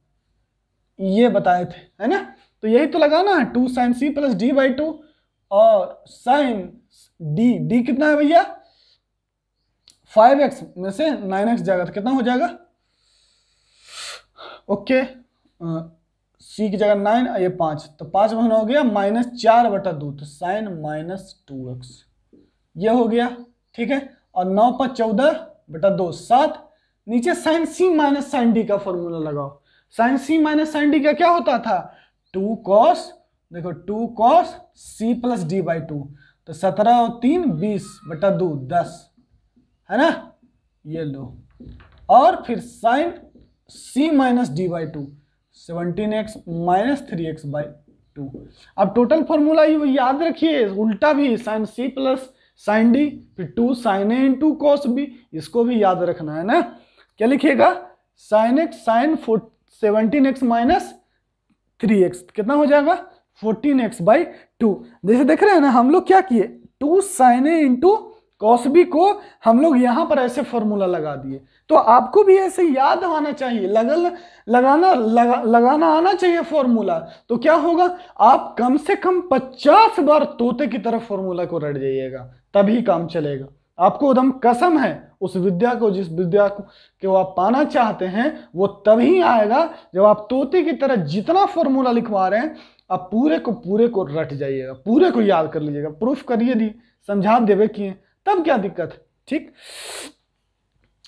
Speaker 1: ये बताए थे, है ना। तो यही तो लगाना है, 2 sine c plus d by 2 और साइन डी कितना है भैया, 5x में से 9x जाएगा तो कितना हो जाएगा, ओके, सी की जगह 9, ये 5, तो 5 में हो गया -4/2, तो साइन -2x ये हो गया, ठीक है। और 9 5 14/2 7, नीचे sine c minus sine d का फॉर्मूला लगाओ। Sine c minus sine d का क्या होता था, 2 कॉस, देखो 2 cos c plus d by 2, तो 17 और 3 20/2 10, है ना, ये लो। और फिर sine c minus d by 2 17x minus 3x by 2। अब टोटल फॉर्मूला याद रखिए, उल्टा भी sine c plus sine d, फिर 2 साइन ए इंटू कॉस बी, इसको भी याद रखना है ना। क्या लिखिएगा, sine x sign 17x minus 3x कितना हो जाएगा, 14x बाई 2। जैसे देख रहे हैं ना, हम लोग क्या किए, 2 साइन ए इंटू कॉस बी को हम लोग यहां पर ऐसे फॉर्मूला लगा दिए। तो आपको भी ऐसे याद आना चाहिए, लगाना आना चाहिए फॉर्मूला। तो क्या होगा, आप कम से कम 50 बार तोते की तरफ फॉर्मूला को रट जाइएगा, तभी काम चलेगा। आपको एकदम कसम है, उस विद्या को, जिस विद्या को आप पाना चाहते हैं, वो तभी आएगा जब आप तोते की तरह जितना फॉर्मूला लिखवा रहे हैं आप पूरे को रट जाइएगा, पूरे को याद कर लीजिएगा। प्रूफ करिए दी, समझा देवे किए, तब क्या दिक्कत है, ठीक।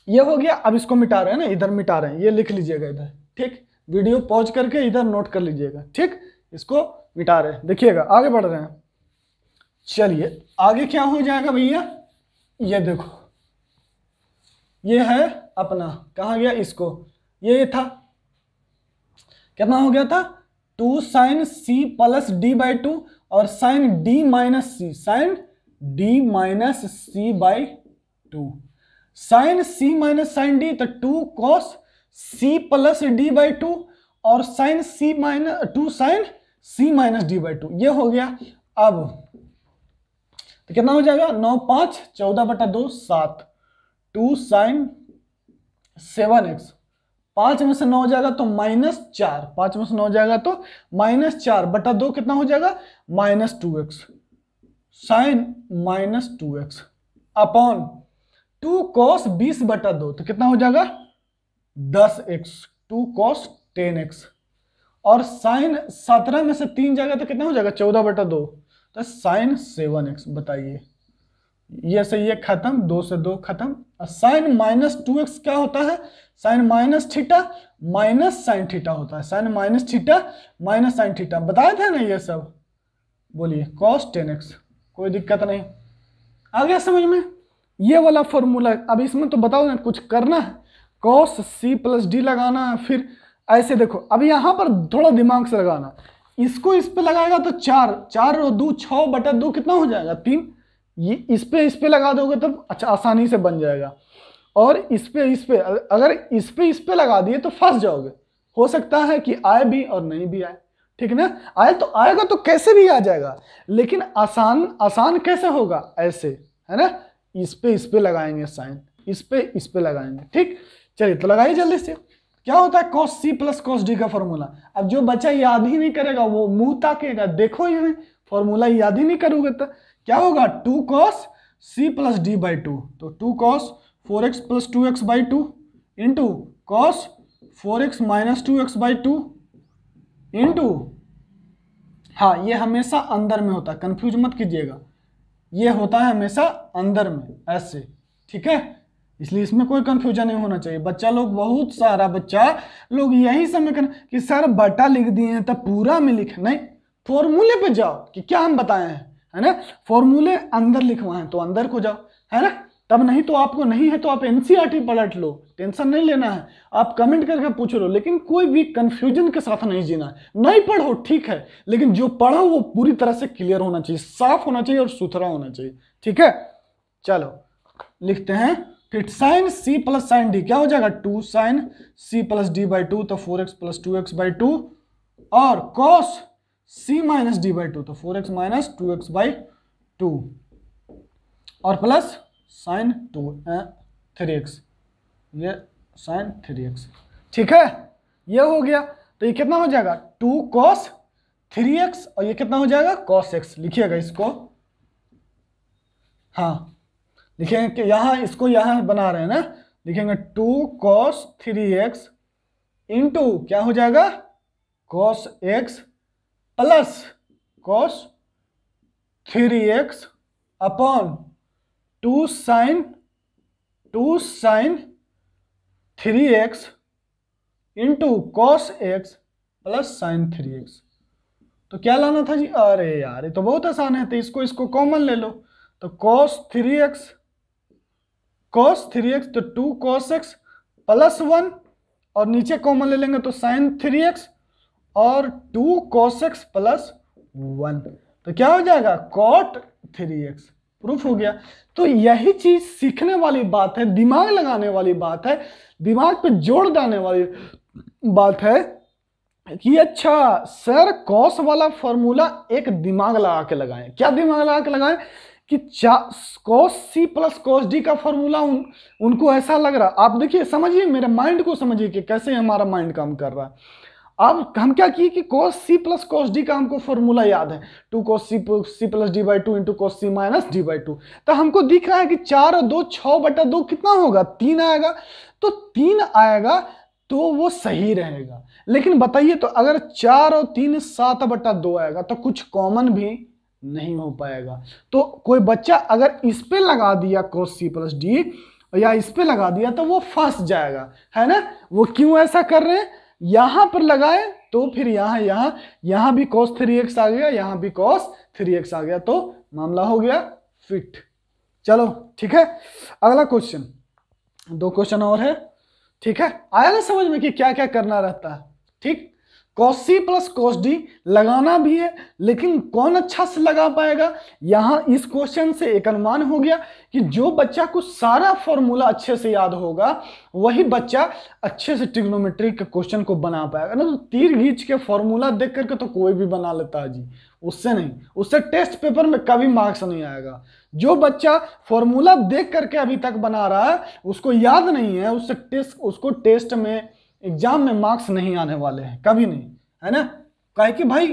Speaker 1: ये हो गया। अब इसको मिटा रहे हैं ना, इधर मिटा रहे हैं, ये लिख लीजिएगा इधर, ठीक। वीडियो पॉज करके इधर नोट कर लीजिएगा, ठीक। इसको मिटा रहे हैं, देखिएगा आगे बढ़ रहे हैं। चलिए आगे क्या हो जाएगा भैया, ये देखो, ये है अपना, कहाँ गया, इसको, ये था, कितना हो गया था, 2 sine c plus d by 2 और sine d minus c, sine d minus c by 2, sine c minus sine d, तो 2 cos c plus d by 2 और sine c minus 2 sine c minus d by 2, ये हो गया। अब तो कितना हो जाएगा, 9 5 14/2 7, 2 साइन 7x, 5 में से 9 हो जाएगा तो -4, 5 में से 9 हो जाएगा तो -4/2 कितना हो जाएगा, -2x, sign -2x upon 2 cos 20/2, तो कितना हो जाएगा 10x, 2 कॉस 10x, और साइन 17 में से 3 जाएगा तो कितना हो जाएगा 14/2, तो साइन 7x। बताइए, ये से ये खत्म, 2 से 2 खत्म। और साइन -2x क्या होता है, sine minus theta minus sine theta होता है, sine minus theta minus sine theta बताए थे ना ये सब। बोलिए कॉस 10x, कोई दिक्कत नहीं, आ गया समझ में। ये वाला फॉर्मूला, अब इसमें तो बताओ ना, कुछ करना है, कॉस सी प्लस डी लगाना है, फिर ऐसे देखो। अब यहाँ पर थोड़ा दिमाग से लगाना, इसको इस पे लगाएगा तो 4 और 2 6/2 कितना हो जाएगा 3, ये इस पे लगा दोगे तो अच्छा आसानी से बन जाएगा। और इस पे अगर इस पे लगा दिए तो फंस जाओगे, हो सकता है कि आए भी और नहीं भी आए, ठीक ना। आए तो आएगा तो कैसे भी आ जाएगा, लेकिन आसान कैसे होगा, ऐसे, है ना, इस पे लगाएंगे साइन, इस पे लगाएंगे, ठीक। चलिए तो लगाइए जल्दी से। क्या होता है cos c plus cos d का फॉर्मूला। अब जो बच्चा याद ही नहीं करेगा वो मुंह ताकेगा, देखो ये फॉर्मूला याद ही नहीं करोगे तो क्या होगा, 2 cos c plus d by 2, तो 2 cos 4x plus 2x by 2 into cos 4x minus 2x by 2 into, हाँ ये हमेशा अंदर में होता है, कंफ्यूज मत कीजिएगा, ये होता है हमेशा अंदर में ऐसे, ठीक है। इसलिए इसमें कोई कंफ्यूजन नहीं होना चाहिए। बच्चा लोग, बहुत सारा बच्चा लोग यही समय कर कि सर बटा लिख दिए हैं तो पूरा में लिख, नहीं, फॉर्मूले पे जाओ कि क्या हम बताए हैं, है ना, फॉर्मूले अंदर लिखवाएं तो अंदर को जाओ, है ना, तब नहीं तो आपको नहीं है तो आप एनसीईआरटी पलट लो, टेंशन नहीं लेना है, आप कमेंट करके पूछ लो, लेकिन कोई भी कंफ्यूजन के साथ नहीं जीना है। नहीं पढ़ो ठीक है, लेकिन जो पढ़ो वो पूरी तरह से क्लियर होना चाहिए, साफ होना चाहिए और सुथरा होना चाहिए, ठीक है। चलो लिखते हैं, फिर sine c plus sine d क्या हो जाएगा, 2 sine c plus d by 2 तो 4x प्लस 2x बाई 2, और cos c minus d by 2 तो 4x माइनस 2x बाई 2, और प्लस साइन 3x, ये साइन 3x, ठीक है, ये हो गया। तो ये कितना हो जाएगा 2 cos 3x, और ये कितना हो जाएगा cos x, लिखिएगा इसको, हाँ लिखेंगे कि यहाँ इसको यहाँ बना रहे हैं ना, लिखेंगे 2 cos 3x इंटू क्या हो जाएगा cos x plus cos 3x upon 2 sin 3x into cos x plus sin 3x। तो क्या लाना था जी, अरे यार ये तो बहुत आसान है, तो इसको कॉमन ले लो, तो cos 3x तो 2 cos x प्लस 1, और नीचे कॉमन ले लेंगे तो sin 3x और 2 cos x प्लस 1, तो क्या हो जाएगा cot 3x, प्रूफ हो गया। तो यही चीज सीखने वाली बात है, दिमाग लगाने वाली बात है, दिमाग पे जोड़ देने वाली बात है कि अच्छा सर कॉस वाला फॉर्मूला एक दिमाग लगा के लगाएं। क्या दिमाग लगा के लगाएं कि cos c plus cos d का फॉर्मूला उनको ऐसा लग रहा, आप देखिए समझिए, मेरे माइंड को समझिए कि कैसे हमारा माइंड काम कर रहा है। अब हम क्या किए कि cos c plus cos d का हमको फॉर्मूला याद है, 2 cos c plus d by 2 into cos c minus d by 2, तो हमको दिख रहा है कि 4 और 2 6/2 कितना होगा 3 आएगा, तो 3 आएगा तो वो सही रहेगा। लेकिन बताइए तो अगर 4 और 3 7/2 आएगा तो कुछ कॉमन भी नहीं हो पाएगा। तो कोई बच्चा अगर इस पे लगा दिया cos c प्लस डी या इस पे लगा दिया तो वो फंस जाएगा, है ना। वो क्यों ऐसा कर रहे हैं, यहां पर लगाए तो फिर यहां भी cos 3x आ गया, यहां भी cos 3x आ गया, तो मामला हो गया फिट। चलो ठीक है, अगला क्वेश्चन, 2 क्वेश्चन और है, ठीक है। आया ना समझ में कि क्या क्या करना रहता है, ठीक। cos c plus cos d लगाना भी है, लेकिन कौन अच्छा से लगा पाएगा, यहां इस क्वेश्चन से एक अनुमान हो गया कि जो बच्चा को सारा फॉर्मूला अच्छे से याद होगा वही बच्चा अच्छे से ट्रिग्नोमेट्री के क्वेश्चन को बना पाएगा ना। तो तीर खींच के फॉर्मूला देख करके तो कोई भी बना लेता है जी, उससे नहीं, उससे टेस्ट पेपर में कभी मार्क्स नहीं आएगा। जो बच्चा फॉर्मूला देख करके अभी तक बना रहा है उसको याद नहीं है, उसको टेस्ट में एग्जाम में मार्क्स नहीं आने वाले हैं, कभी नहीं, है ना। काहे कि भाई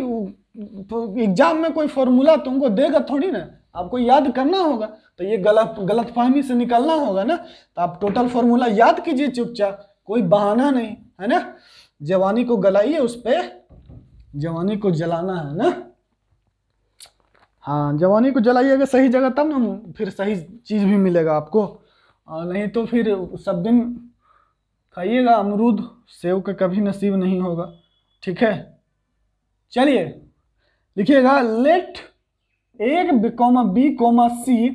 Speaker 1: एग्जाम में कोई फॉर्मूला तुमको देगा थोड़ी ना, आपको याद करना होगा, तो ये गलतफहमी से निकलना होगा ना। तो आप टोटल फॉर्मूला याद कीजिए चुपचाप, कोई बहाना नहीं, है ना। जवानी को गलाइए, उस पे जवानी को जलाना है ना, हाँ जवानी को जलाइएगा सही जगह, तब ना फिर सही चीज भी मिलेगा आपको, और नहीं तो फिर सब दिन खाइएगा अमरूद सेव का कभी नसीब नहीं होगा, ठीक है। चलिए लिखिएगा, let a comma b comma c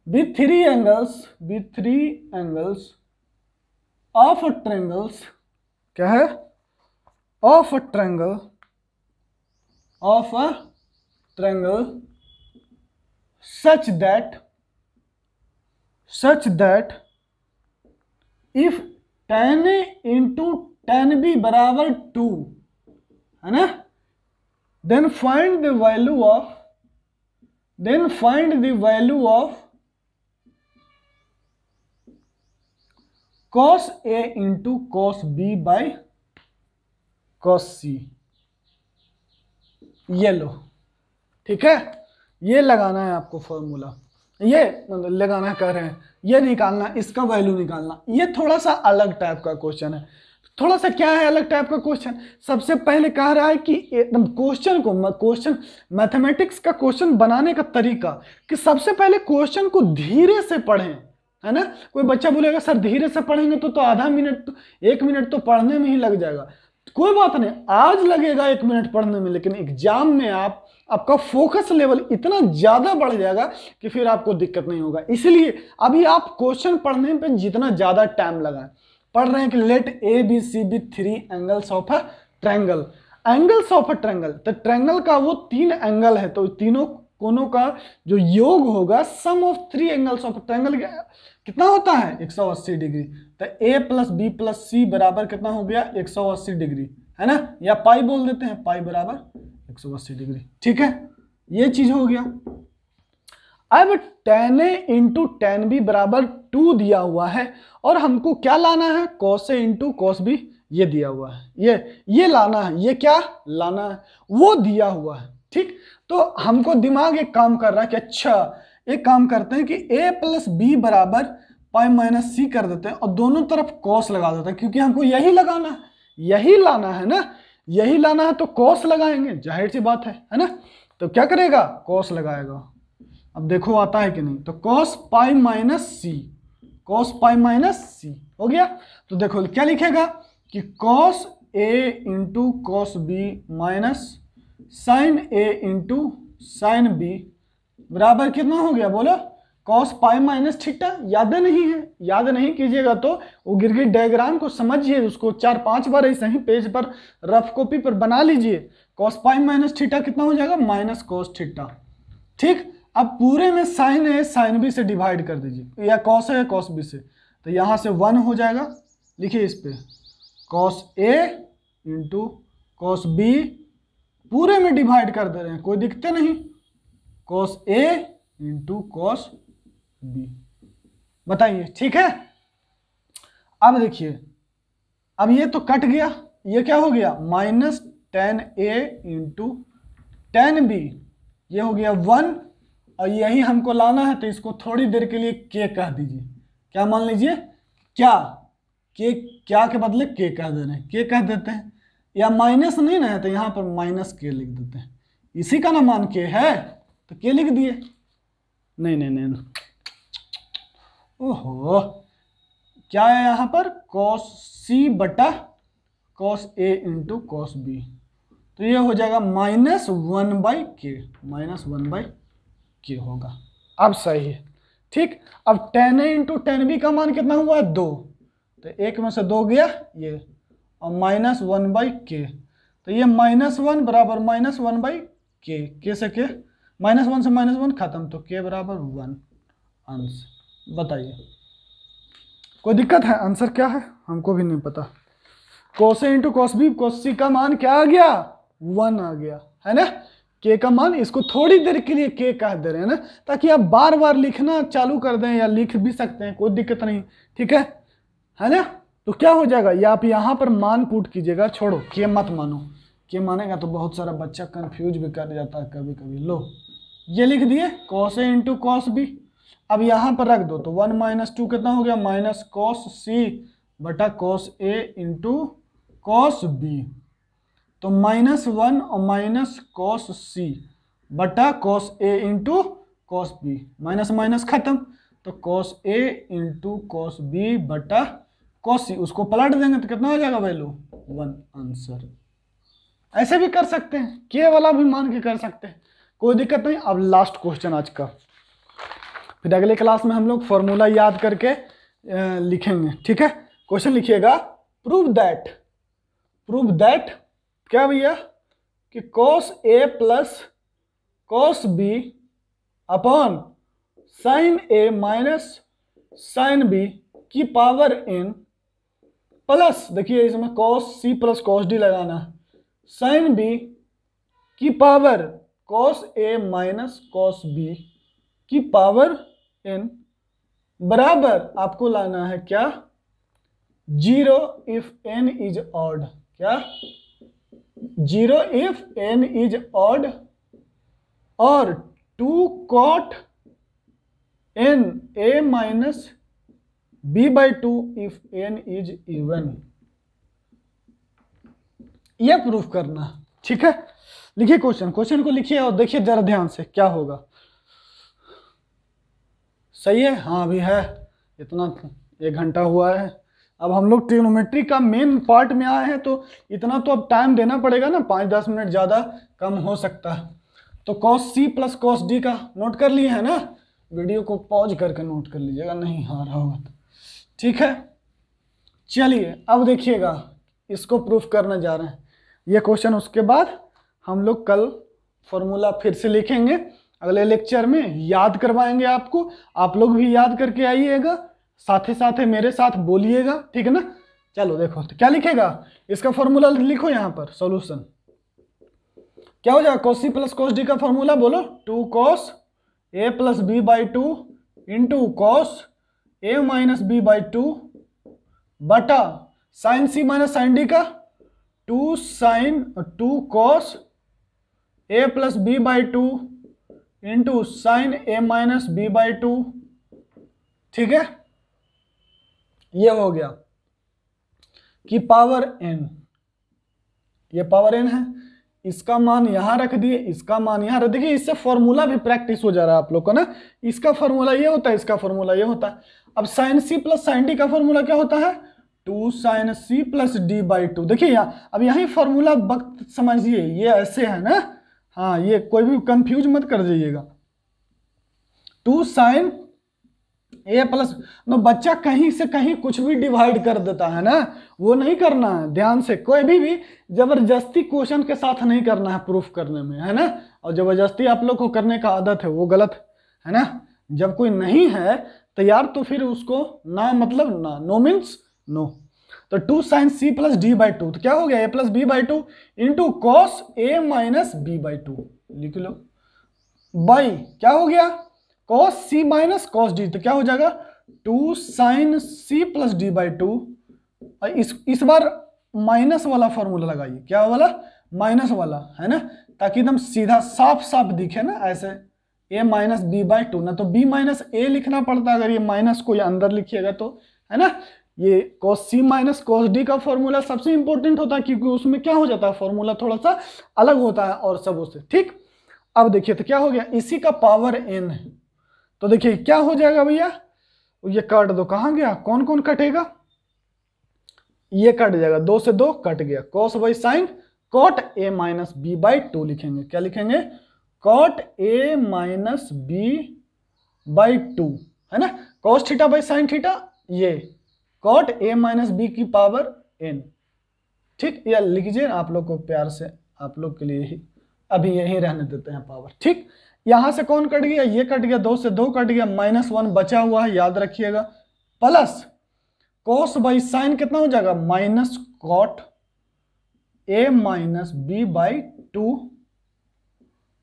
Speaker 1: with three angles of triangles, क्या है, of triangle such that if tan A into tan B बराबर 2, है ना, then find the value of cos A into cos B by cos C। ये लो, ठीक है, ये लगाना है आपको फॉर्मूला, ये मतलब लगाना कह रहे हैं, ये निकालना, इसका वैल्यू निकालना। ये थोड़ा सा अलग टाइप का क्वेश्चन है। थोड़ा सा क्या है अलग टाइप का क्वेश्चन, सबसे पहले कह रहा है कि एकदम क्वेश्चन मैथमेटिक्स का क्वेश्चन बनाने का तरीका, कि सबसे पहले क्वेश्चन को धीरे से पढ़ें, है ना। कोई बच्चा बोलेगा सर धीरे से पढ़ेंगे तो आधा मिनट 1 मिनट तो पढ़ने में ही लग जाएगा, कोई बात नहीं, आज लगेगा 1 मिनट पढ़ने में, लेकिन एग्जाम में आपका फोकस लेवल इतना ज्यादा बढ़ जाएगा कि फिर आपको दिक्कत नहीं होगा। इसलिए अभी आप क्वेश्चन पढ़ने पे जितना ज्यादा टाइम लगाएं, पढ़ रहे हैं कि let a b c be 3 angles of a triangle, angles of a triangle, तो ट्रायंगल का वो 3 एंगल है, तो तीनों कोनों का जो योग होगा सम ऑफ 3 एंगल्स ऑफ ट्रायंगल कितना होता है 180 डिग्री। तो a प्लस बी प्लस सी बराबर कितना हो गया 180 डिग्री, है ना, या पाई बोल देते हैं, पाई बराबर 180 डिग्री। ठीक है, ये चीज हो गया। अब tan a into tan b बराबर 2 दिया हुआ है और हमको क्या लाना है cos a into cos b, ये दिया हुआ है, ये लाना है, ये क्या लाना है वो दिया हुआ है। ठीक, तो हमको दिमाग एक काम कर रहा है कि अच्छा एक काम करते हैं कि a प्लस बी बराबर पाई माइनस सी कर देते हैं और दोनों तरफ cos लगा देते हैं, क्योंकि हमको यही लगाना है, यही लाना है ना, यही लाना है तो cos लगाएंगे, जाहिर सी बात है ना। तो क्या करेगा cos लगाएगा। अब देखो आता है कि नहीं, तो cos पाई माइनस सी, cos पाई माइनस सी हो गया। तो देखो क्या लिखेगा कि cos a into cos b minus sine a into sine b बराबर कितना हो गया बोलो cos पाई माइनस थीटा। याद नहीं है, याद नहीं कीजिएगा तो वो गिरगिट डायग्राम को समझिए, उसको 4-5 बार ऐसे ही पेज पर रफ कॉपी पर बना लीजिए। cos पाई माइनस थीटा कितना हो जाएगा माइनस cos थीटा। ठीक, अब पूरे में साइन ए साइन बी से डिवाइड कर दीजिए, या cos है cos बी से, तो यहां से 1 हो जाएगा। लिखिए इस पे cos a into cos b पूरे में डिवाइड कर दे रहे हैं, कोई दिक्कत नहीं, cos a into cos b। बताइए ठीक है। अब देखिए, अब ये तो कट गया, ये क्या हो गया minus tan a into tan b, ये हो गया 1, और यही हमको लाना है, तो इसको थोड़ी देर के लिए k कह दीजिए। क्या मान लीजिए, क्या k, क्या के बदले k कह दे रहे हैं, k कह देते हैं, या माइनस नहीं ना है तो यहाँ पर माइनस k लिख देते हैं, इसी का ना मान k है तो k लिख दिए। नहीं नहीं नहीं, ओहो, क्या है यहाँ पर cos c बटा cos a into cos b, तो ये हो जाएगा माइनस 1/k, माइनस 1/k होगा। अब सही है। ठीक, अब tan a into tan b का मान कितना हुआ है 2, तो एक में से 2 गया ये, और माइनस 1/k, तो ये -1 बराबर माइनस 1/k, k से k, -1 से -1 खत्म, तो k बराबर 1 आंसर। बताइए कोई दिक्कत है, आंसर क्या है हमको भी नहीं पता। cos a into cos b, cos c का मान क्या आ गया 1 आ गया, है ना, k का मान, इसको थोड़ी देर के लिए k कह दे रहे हैं ना, ताकि आप बार बार लिखना चालू कर दें, या लिख भी सकते हैं, कोई दिक्कत नहीं। ठीक है ना। तो क्या हो जाएगा, ये आप यहाँ पर मान पुट कीजिएगा, छोड़ो के मत मानो, के मानेगा तो बहुत सारा बच्चा कंफ्यूज भी कर जाता है कभी कभी। लो ये लिख दिए cos a into cos b, अब यहाँ पर रख दो, तो 1 - 2 कितना हो गया माइनस cos c बटा cos a into cos b, तो -1 और माइनस cos c बटा cos a into cos b, minus minus खत्म, तो cos a into cos b बटा cos c, उसको पलट देंगे तो कितना हो जाएगा वैल्यू 1 आंसर। ऐसे भी कर सकते हैं, के वाला भी मान के कर सकते हैं, कोई दिक्कत नहीं। अब लास्ट क्वेश्चन आज का, फिर अगले क्लास में हम लोग फॉर्मूला याद करके लिखेंगे। ठीक है, क्वेश्चन लिखिएगा प्रूव दैट क्या भैया कि cos a plus cos b upon sin a minus sin b की पावर n प्लस, देखिए इसमें cos c plus cos d लगाना है, sin b की power cos a minus cos b की पावर n बराबर आपको लाना है क्या 0 इफ n इज ऑड, क्या 0 इफ n इज ऑड, और 2 cot n a minus b/2 if n is even, यह प्रूफ करना। ठीक है, लिखिए क्वेश्चन को लिखिए और देखिए जरा ध्यान से क्या होगा। सही है, हाँ अभी है, इतना 1 घंटा हुआ है, अब हम लोग ट्रिग्नोमेट्री का मेन पार्ट में आए हैं, तो इतना तो अब टाइम देना पड़ेगा ना, 5-10 मिनट ज़्यादा कम हो सकता है। तो cos C plus cos D का नोट कर लिए है ना, वीडियो को पॉज करके नोट कर लीजिएगा, नहीं आ रहा होगा तो। ठीक है, चलिए अब देखिएगा, इसको प्रूफ करने जा रहे हैं ये क्वेश्चन। उसके बाद हम लोग कल फॉर्मूला फिर से लिखेंगे, अगले लेक्चर में याद करवाएंगे आपको, आप लोग भी याद करके आइएगा, साथ ही साथ मेरे साथ बोलिएगा, ठीक है ना। चलो देखो तो क्या लिखेगा, इसका फॉर्मूला लिखो यहाँ पर, सॉल्यूशन क्या हो जाएगा, cos C plus cos D का फॉर्मूला बोलो, 2 cos A plus B by 2 into cos A minus B by 2 बटा sin C minus sin D का 2 cos A plus B by 2 into sin A minus B by 2। ठीक है, ये हो गया कि पावर n, ये पावर n है, इसका मान यहां रख दिए, इसका मान यहां रख दिए। इससे फॉर्मूला भी प्रैक्टिस हो जा रहा है आप लोग को ना, इसका फॉर्मूला ये होता है, इसका फॉर्मूला ये होता है। अब sin C plus sin D का फॉर्मूला क्या होता है, 2 sin C plus D by 2। देखिए यहाँ, अब यही फॉर्मूला वक्त समझिए, ये ऐसे है ना, हाँ ये कोई भी कंफ्यूज मत कर जाइएगा। 2 sin A प्लस, नो बच्चा कहीं से कहीं कुछ भी डिवाइड कर देता है ना, वो नहीं करना है, ध्यान से, कोई भी जबरदस्ती क्वेश्चन के साथ नहीं करना है प्रूफ करने में, है ना। और जबरदस्ती आप लोग को करने का आदत है, वो गलत है ना। जब कोई नहीं है तैयार तो फिर उसको ना मतलब ना, नो मीन्स नो। तो 2 sin C plus D by 2, तो क्या हो गया, A plus B by 2 into cos A minus B by 2, लिख लो, बाई क्या हो गया, cos C minus cos D, तो क्या हो जाएगा 2 sin C plus D by 2। और इस बार माइनस वाला फॉर्मूला लगाइए, क्या वाला, माइनस वाला, है ना, ताकि एकदम सीधा साफ साफ दिखे ना, ऐसे A माइनस B बाई 2, ना तो B माइनस A लिखना पड़ता अगर ये माइनस को अंदर लिखिएगा तो, है ना। ये cos C minus cos D का फॉर्मूला सबसे इंपॉर्टेंट होता है, क्योंकि उसमें क्या हो जाता है, फॉर्मूला थोड़ा सा अलग होता है और सब उससे। ठीक, अब देखिए तो क्या हो गया, इसी का पावर n है, तो देखिए क्या हो जाएगा भैया, ये काट दो, कहाँ गया, कौन कौन कटेगा, ये कट जाएगा, 2 से 2 कट गया, cos by sine cot A minus B by 2 लिखेंगे, क्या लिखेंगे, cot A minus B by 2, है ना, cos theta by sine theta, ये cot A माइनस B की पावर n। ठीक, या लिखिए आप लोग को प्यार से, आप लोग के लिए ही अभी यही रहने देते हैं पावर। ठीक, यहां से कौन कट गया, ये कट गया, 2 से 2 कट गया, -1 बचा हुआ है, याद रखिएगा, प्लस cos बाई साइन कितना हो जाएगा, minus cot A minus B by 2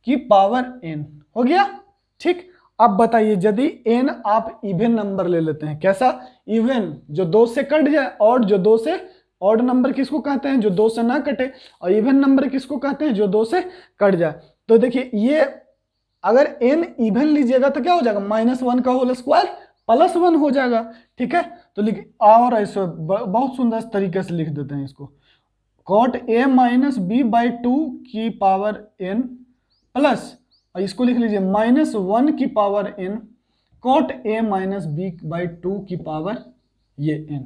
Speaker 1: की पावर n, हो गया। ठीक, अब बताइए यदि n आप इवन नंबर ले लेते हैं, कैसा, इवन, जो 2 से कट जाए, और जो 2 से, ऑड नंबर किसको कहते हैं, जो 2 से ना कटे, और इवन नंबर किसको कहते हैं, जो 2 से कट जाए। तो देखिए ये अगर n इवन लीजिएगा तो क्या हो जाएगा, -1 का होल स्क्वायर प्लस 1 हो जाएगा। ठीक है, तो लिख, और ऐसे बहुत सुंदर तरीके से लिख देते हैं इसको, cot A minus B by 2 की पावर n प्लस, और इसको लिख लीजिए -1 की power n cot A minus B by 2 की पावर ये n।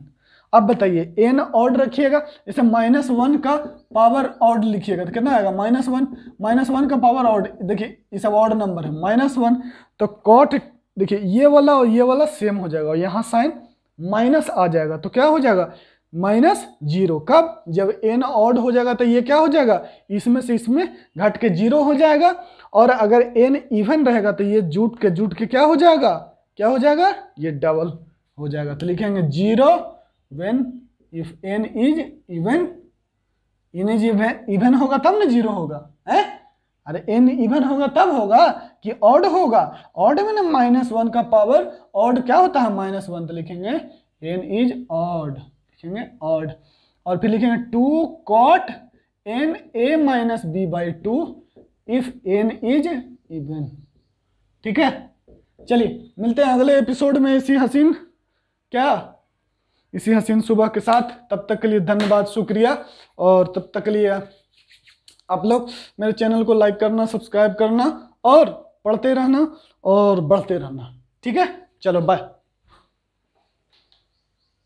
Speaker 1: अब बताइए n ऑड रखिएगा, जैसे -1 का पावर ऑड लिखिएगा तो कितना आएगा, -1 का पावर ऑड, देखिए ये सब ऑड नंबर है, -1, तो cot, देखिए ये वाला और ये वाला सेम हो जाएगा, और यहाँ साइन माइनस आ जाएगा, तो क्या हो जाएगा, -0। कब, जब n ऑड हो जाएगा तो ये क्या हो जाएगा, इसमें से इसमें घट के 0 हो जाएगा, और अगर n इवन रहेगा तो ये जुट के क्या हो जाएगा, क्या हो जाएगा, ये डबल हो जाएगा। तो लिखेंगे 0 when if n is even, n is even होगा तब ना 0 होगा, है, अरे n इवन होगा तब होगा कि ऑड होगा, ऑड में ना -1 का पावर ऑड क्या होता है, -1, तो लिखेंगे n is odd, लिखेंगे odd, और फिर लिखेंगे 2 cot n A minus B by 2 if n is even. ठीक है, चलिए मिलते हैं अगले एपिसोड में इसी हसीन सुबह के साथ। तब तक के लिए धन्यवाद, शुक्रिया, और तब तक के लिए आप लोग मेरे चैनल को लाइक करना, सब्सक्राइब करना, और पढ़ते रहना और बढ़ते रहना। ठीक है, चलो बाय।